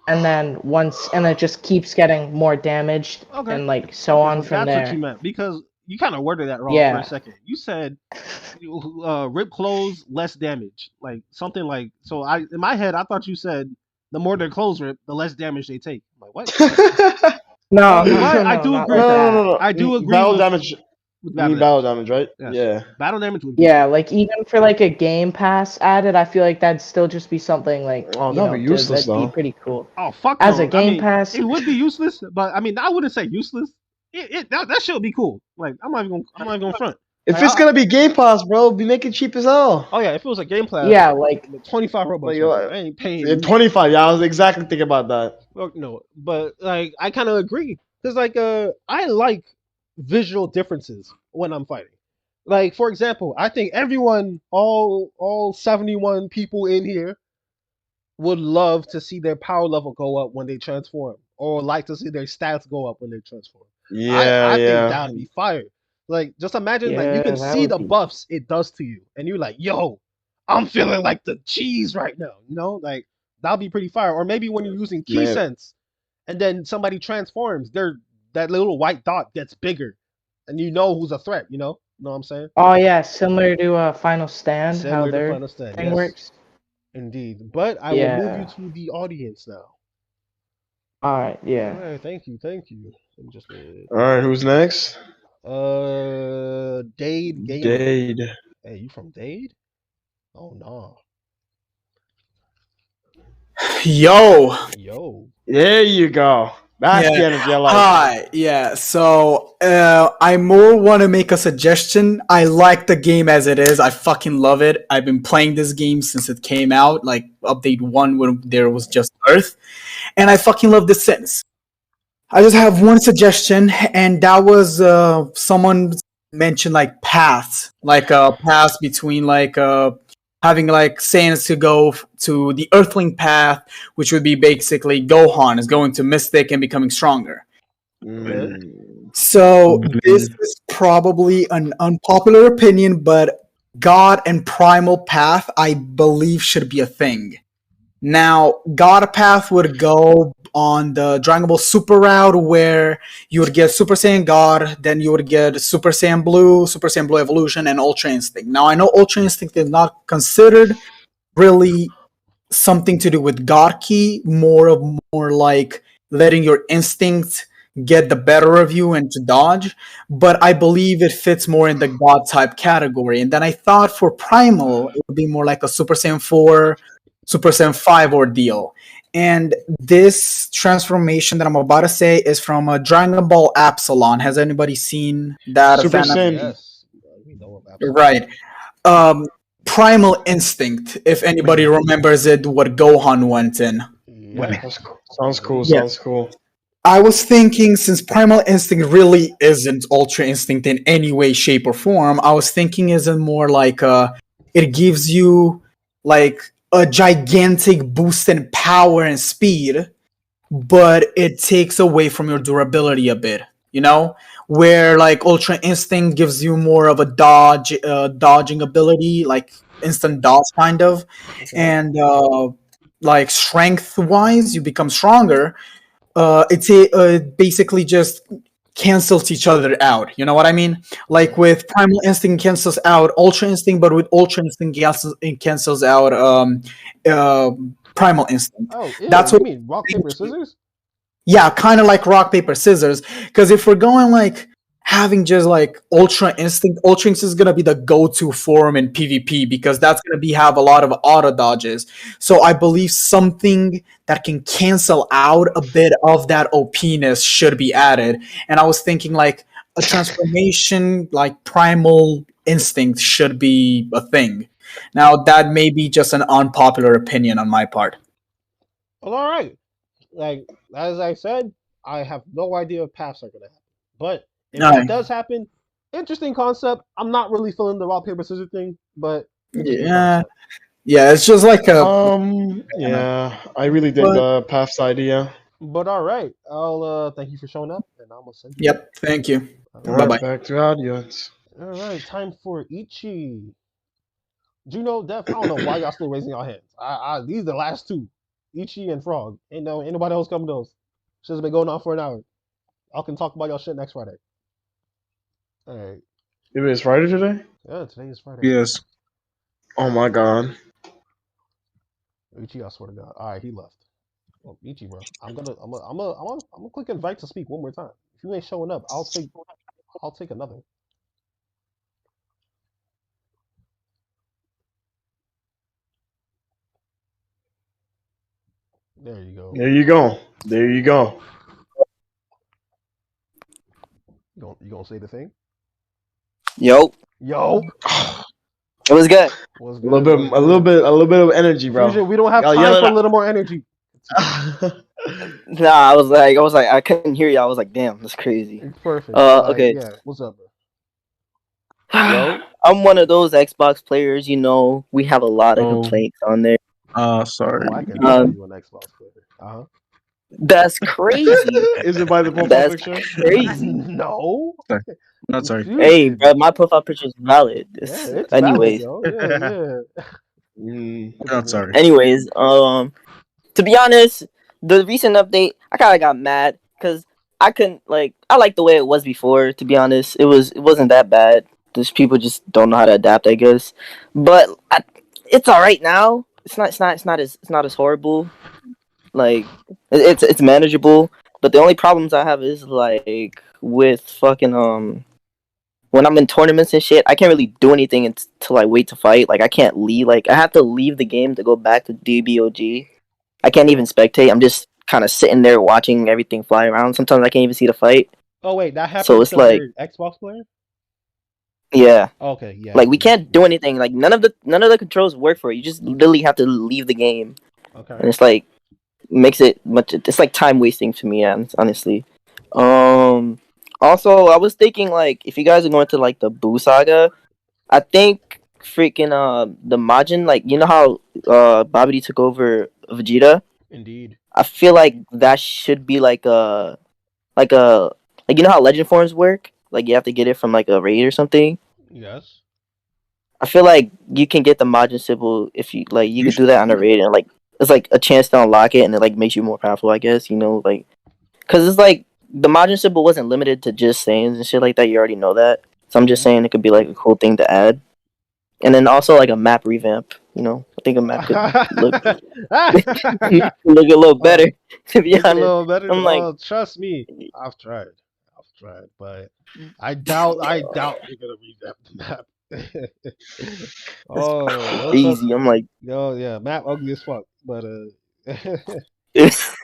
and then it just keeps getting more damaged, and like so on from there. That's what you meant, because you kind of worded that wrong for a second. You said rip clothes, less damage, like something like. So in my head, I thought you said the more their clothes rip, the less damage they take. I'm like, what? No, I do agree with that. No. I do agree. Battle damage. Battle damage, right? Yes. Yeah. Battle damage would be like even for like a Game Pass added, I feel like that'd still just be something like that'd be useless that'd be pretty cool. Oh fuck! As a Game Pass, it would be useless, but I mean I wouldn't say useless. That should be cool. Like I'm not even gonna front. If it's gonna be Game Pass, bro, be making cheap as hell. Oh yeah, if it was a Game Pass, like 25 Robux. I ain't paying 25. Yeah, I was exactly thinking about that. No, but like I kind of agree because like I like visual differences when I'm fighting. Like for example, I think everyone, all 71 people in here, would love to see their power level go up when they transform, or like to see their stats go up when they transform. I think that'd be fire. Like, just imagine, like, you can see the buffs it does to you, and you're like, yo, I'm feeling like the cheese right now, you know? Like, that'd be pretty fire. Or maybe when you're using key sense, and then somebody transforms, that little white dot gets bigger, and you know who's a threat, you know? You know what I'm saying? Oh, yeah, similar to Final Stand, how their thing works. Indeed. But I will move you to the audience now. All right, yeah. All right, thank you. All right, who's next? Dade Gamer. Dade. Hey, you from Dade? Oh no. Yo. There you go. That's the energy I like. Hi. Yeah. So I more want to make a suggestion. I like the game as it is. I fucking love it. I've been playing this game since it came out, like update 1 when there was just Earth, and I fucking love the sense. I just have one suggestion, and that was someone mentioned like paths, like a path between like having like Saiyans to go to the Earthling path, which would be basically Gohan is going to Mystic and becoming stronger. So this is probably an unpopular opinion, but God and Primal path, I believe, should be a thing. Now, God path would go on the Dragon Ball Super route, where you would get Super Saiyan God, then you would get Super Saiyan Blue Evolution, and Ultra Instinct. Now, I know Ultra Instinct is not considered really something to do with God Ki, more like letting your instinct get the better of you and to dodge, but I believe it fits more in the God type category. And then I thought for Primal, it would be more like a Super Saiyan 4, Super Saiyan 5 ordeal. And this transformation that I'm about to say is from a Dragon Ball Epsilon. Has anybody seen that? Super Saiyan. Yes. Right. Primal Instinct, if anybody remembers it, what Gohan went in. Yeah, sounds cool. Sounds cool. I was thinking, since Primal Instinct really isn't Ultra Instinct in any way, shape, or form, I was thinking isn't more like it gives you like a gigantic boost in power and speed, but it takes away from your durability a bit, you know? Where like Ultra Instinct gives you more of a dodging ability, like instant dodge kind of, and like strength wise, you become stronger. It's basically just cancels each other out. You know what I mean? Like with Primal Instinct cancels out Ultra Instinct, but with Ultra Instinct it cancels out Primal Instinct. Oh, ew, that's you what. mean rock paper scissors? Yeah, kind of like rock paper scissors. Because if we're going like having just like Ultra Instinct is gonna be the go-to form in PvP because that's gonna have a lot of auto dodges. So I believe something that can cancel out a bit of that OP-ness should be added. And I was thinking like a transformation like Primal Instinct should be a thing. Now that may be just an unpopular opinion on my part. Well, all right. Like as I said, I have no idea if paths are gonna happen, but if it does happen, interesting concept. I'm not really feeling the rock paper scissors thing, but yeah, it's just like a yeah. I really dig the paths idea. But all right, I'll thank you for showing up, and I'm gonna send you. Yep, thank you. Bye bye. Back to audience. All right, time for Ichi. Juno, Def. I don't know why y'all still raising your hands. These are the last two, Ichi and Frog. Ain't nobody else coming to those. Shit's been going on for an hour. Y'all can talk about y'all shit next Friday. All right. It is Friday today? Yeah, today is Friday. Yes. Oh my god. Ichi, I swear to God. All right, he left. Well, Ichi, bro. I'm gonna click invite to speak one more time. If you ain't showing up, I'll take another. There you go. There you go. There you go. You gonna say the thing? Yo. It was good. A little bit of energy, bro. Fusion, we don't have time for a little more energy. Nah, I was like, I couldn't hear you. I was like, damn, that's crazy. Perfect. Okay. Yeah. What's up, bro? I'm one of those Xbox players. You know, we have a lot of complaints on there. Sorry. I can you an Xbox player. That's crazy. Is it by the profile That's picture? crazy. No. Not sorry. Hey, bro, my profile picture is valid. It's Anyways. Valid, yeah. Not sorry. Anyways, to be honest, the recent update, I kind of got mad because I couldn't I liked the way it was before. To be honest, it wasn't that bad. Just people just don't know how to adapt, I guess. But it's all right now. It's not as horrible. Like it's manageable. But the only problems I have is like with fucking when I'm in tournaments and shit, I can't really do anything until I wait to fight. Like I can't leave. Like I have to leave the game to go back to DBOG. I can't even spectate. I'm just kind of sitting there watching everything fly around. Sometimes I can't even see the fight. Oh wait, that happens. So it's like Xbox player. Yeah. Okay. Yeah. Like we can't do anything. Like none of the controls work for it. You just literally have to leave the game. Okay. And it's like makes it much. It's like time wasting to me, honestly. Also, I was thinking like if you guys are going to like the Boo Saga, I think freaking the Majin, like you know how Babidi took over Vegeta. Indeed. I feel like that should be like you know how legend forms work. Like you have to get it from like a raid or something. Yes. I feel like you can get the Majin symbol if you like. You can do that on a raid, and like it's like a chance to unlock it, and it like makes you more powerful. I guess you know, like because it's like the Majin symbol wasn't limited to just Saiyans and shit like that. You already know that, so I'm just saying it could be like a cool thing to add, and then also like a map revamp. You know, I think a map could look a little better. To be honest, a little better. I'm like, trust me, I've tried, but I doubt you're gonna revamp the map. easy. I'm like, yeah, map ugly as fuck, but it's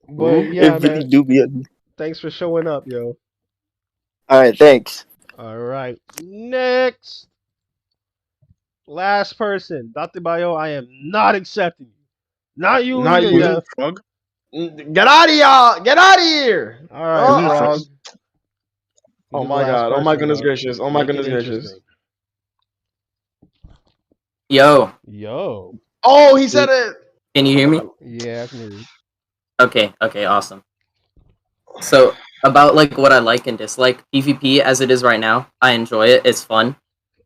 but yeah, it really man. do be ugly. Thanks for showing up, yo. All right, thanks. All right, next, last person, Dr. Bayo. I am not accepting you. Not you. Not either, you. Jeff. Frog. Get out of y'all! Get out of here! All right, Frog. Oh my god! Oh my goodness gracious! Oh my goodness gracious! Yo. Oh, he said it. Can you hear me? Yeah, I can hear you. Okay, awesome. So about like what I like and dislike PvP as it is right now, I enjoy it. It's fun.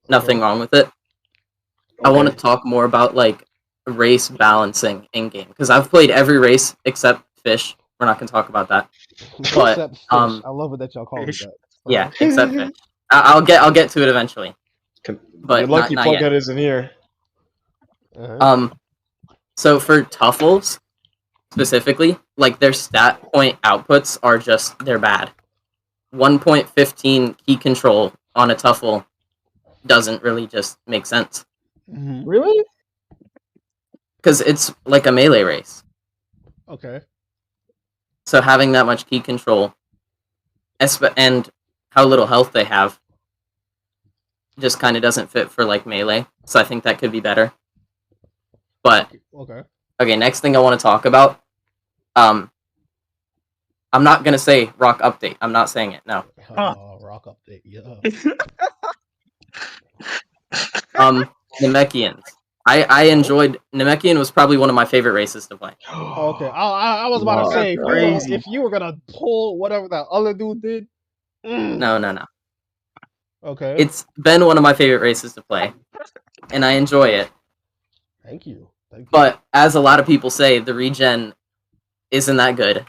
Nothing wrong with it. I want to talk more about like race balancing in game because I've played every race except fish. We're not gonna talk about that. But Except fish. I love it that y'all call it that. Yeah, except fish. I'll get to it eventually. But You're lucky not yet. Plughead isn't here. So for Tuffles specifically, like their stat point outputs are just they're bad. 1.15 key control on a Tuffle doesn't really just make sense. Really? Because it's like a melee race. Okay. So having that much key control, and how little health they have, just kind of doesn't fit for like melee. So I think that could be better. But okay, next thing I want to talk about. I'm not gonna say rock update. I'm not saying it. No. Rock update. Yeah. Namekians. I enjoyed Namekian was probably one of my favorite races to play. Okay. I was about to say if you were gonna pull whatever that other dude did. No. Okay. It's been one of my favorite races to play, and I enjoy it. Thank you. But as a lot of people say, the regen isn't that good.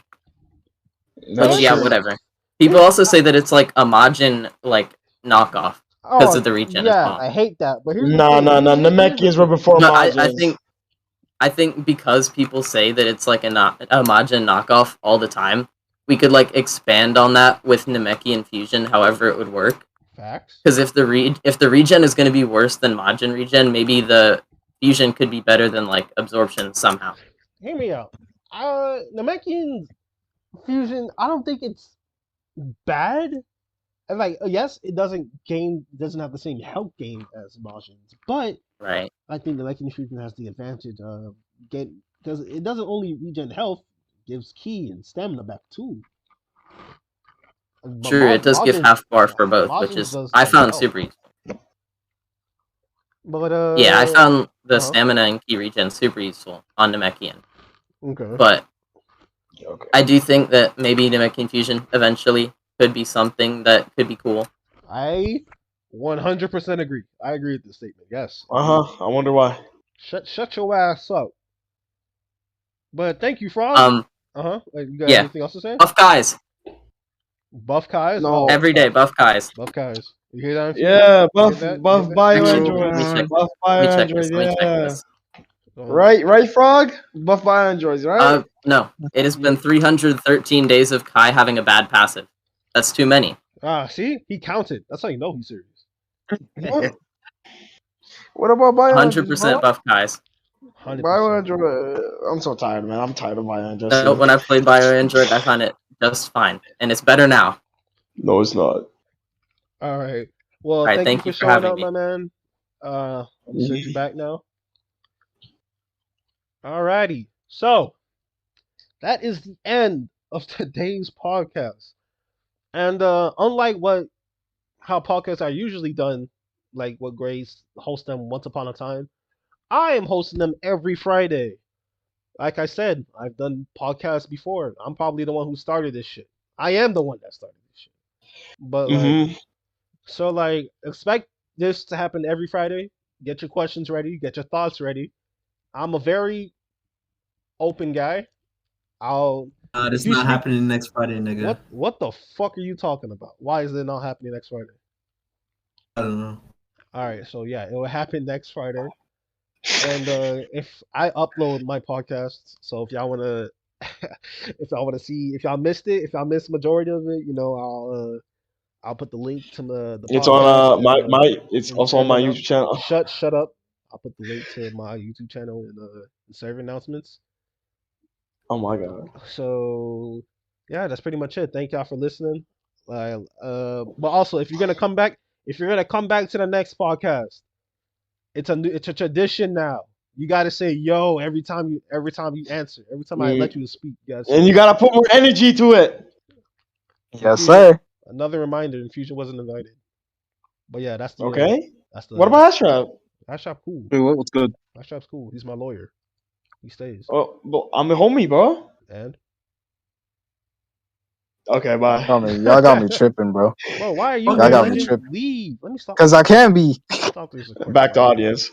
But yeah, whatever. People also say that it's like a Majin like knockoff because of the regen as well. I hate that. But here's No. Namekians were before Majins. I think because people say that it's like a Majin knockoff all the time, we could like expand on that with Namekian fusion, however it would work. Facts. Because if the regen is going to be worse than Majin regen, maybe the fusion could be better than like absorption somehow. Hear me out. Namekian fusion, I don't think it's bad. And like, yes, it doesn't have the same health gain as Majin's, but right. I think the Namekian fusion has the advantage of because it doesn't only regen health, it gives ki and stamina back too. True, it does give half bar for both, which is I found super useful. But yeah, I found the stamina and ki regen super useful on Namekian. Okay. But I do think that maybe Namekian fusion eventually could be something that could be cool. I 100% agree. I agree with this statement. Yes. I wonder why. Shut your ass up. But thank you, Frog. You got anything else to say? Buff guys. Buff guys? No. Every day, buff guys. Buff guys. You hear that? Yeah, buff bio androids. Buff bio androids, yeah. Right, Frog? Buff bio androids, right? No. It has been 313 days of Kai having a bad passive. That's too many. See? He counted. That's how you know he's serious. What about bio 100% buff guys. Bio android. I'm so tired, man. I'm tired of bio android. No, when I played bio android, I found it just fine. And it's better now. No, it's not. All right. Well, thank you for showing up, my man. I'll send you back now. Alrighty. So, that is the end of today's podcast. And unlike how podcasts are usually done, like what Grace hosts them once upon a time, I am hosting them every Friday. Like I said, I've done podcasts before. I'm probably the one who started this shit. I am the one that started this shit. But so expect this to happen every Friday. Get your questions ready. Get your thoughts ready. I'm a very open guy. It's not happening next Friday, nigga. What the fuck are you talking about? Why is it not happening next Friday? I don't know. All right, so yeah, it will happen next Friday. And if I upload my podcasts, so if y'all wanna, see, if y'all missed it, if y'all missed majority of it, I'll put the link to the. It's on my. It's also on my YouTube channel. Shut up! I'll put the link to my YouTube channel in the server announcements. Oh my god! So yeah, that's pretty much it. Thank y'all for listening. But also, if you're gonna come back to the next podcast, it's a tradition now. You gotta say yo every time you answer. Every time I let you speak, and you gotta put more energy to it. Yes, sir. Another reminder: Infusion wasn't invited. But yeah, that's the okay. What about Ashraf? Ashraf cool. Hey, what's good? Ashraf's cool. He's my lawyer. He stays. Oh, but I'm a homie, bro. And okay, bye. Y'all got me tripping, bro. Bro, why are you? Y'all got me tripping. Leave. Let me stop. Because I can be. Back to audience.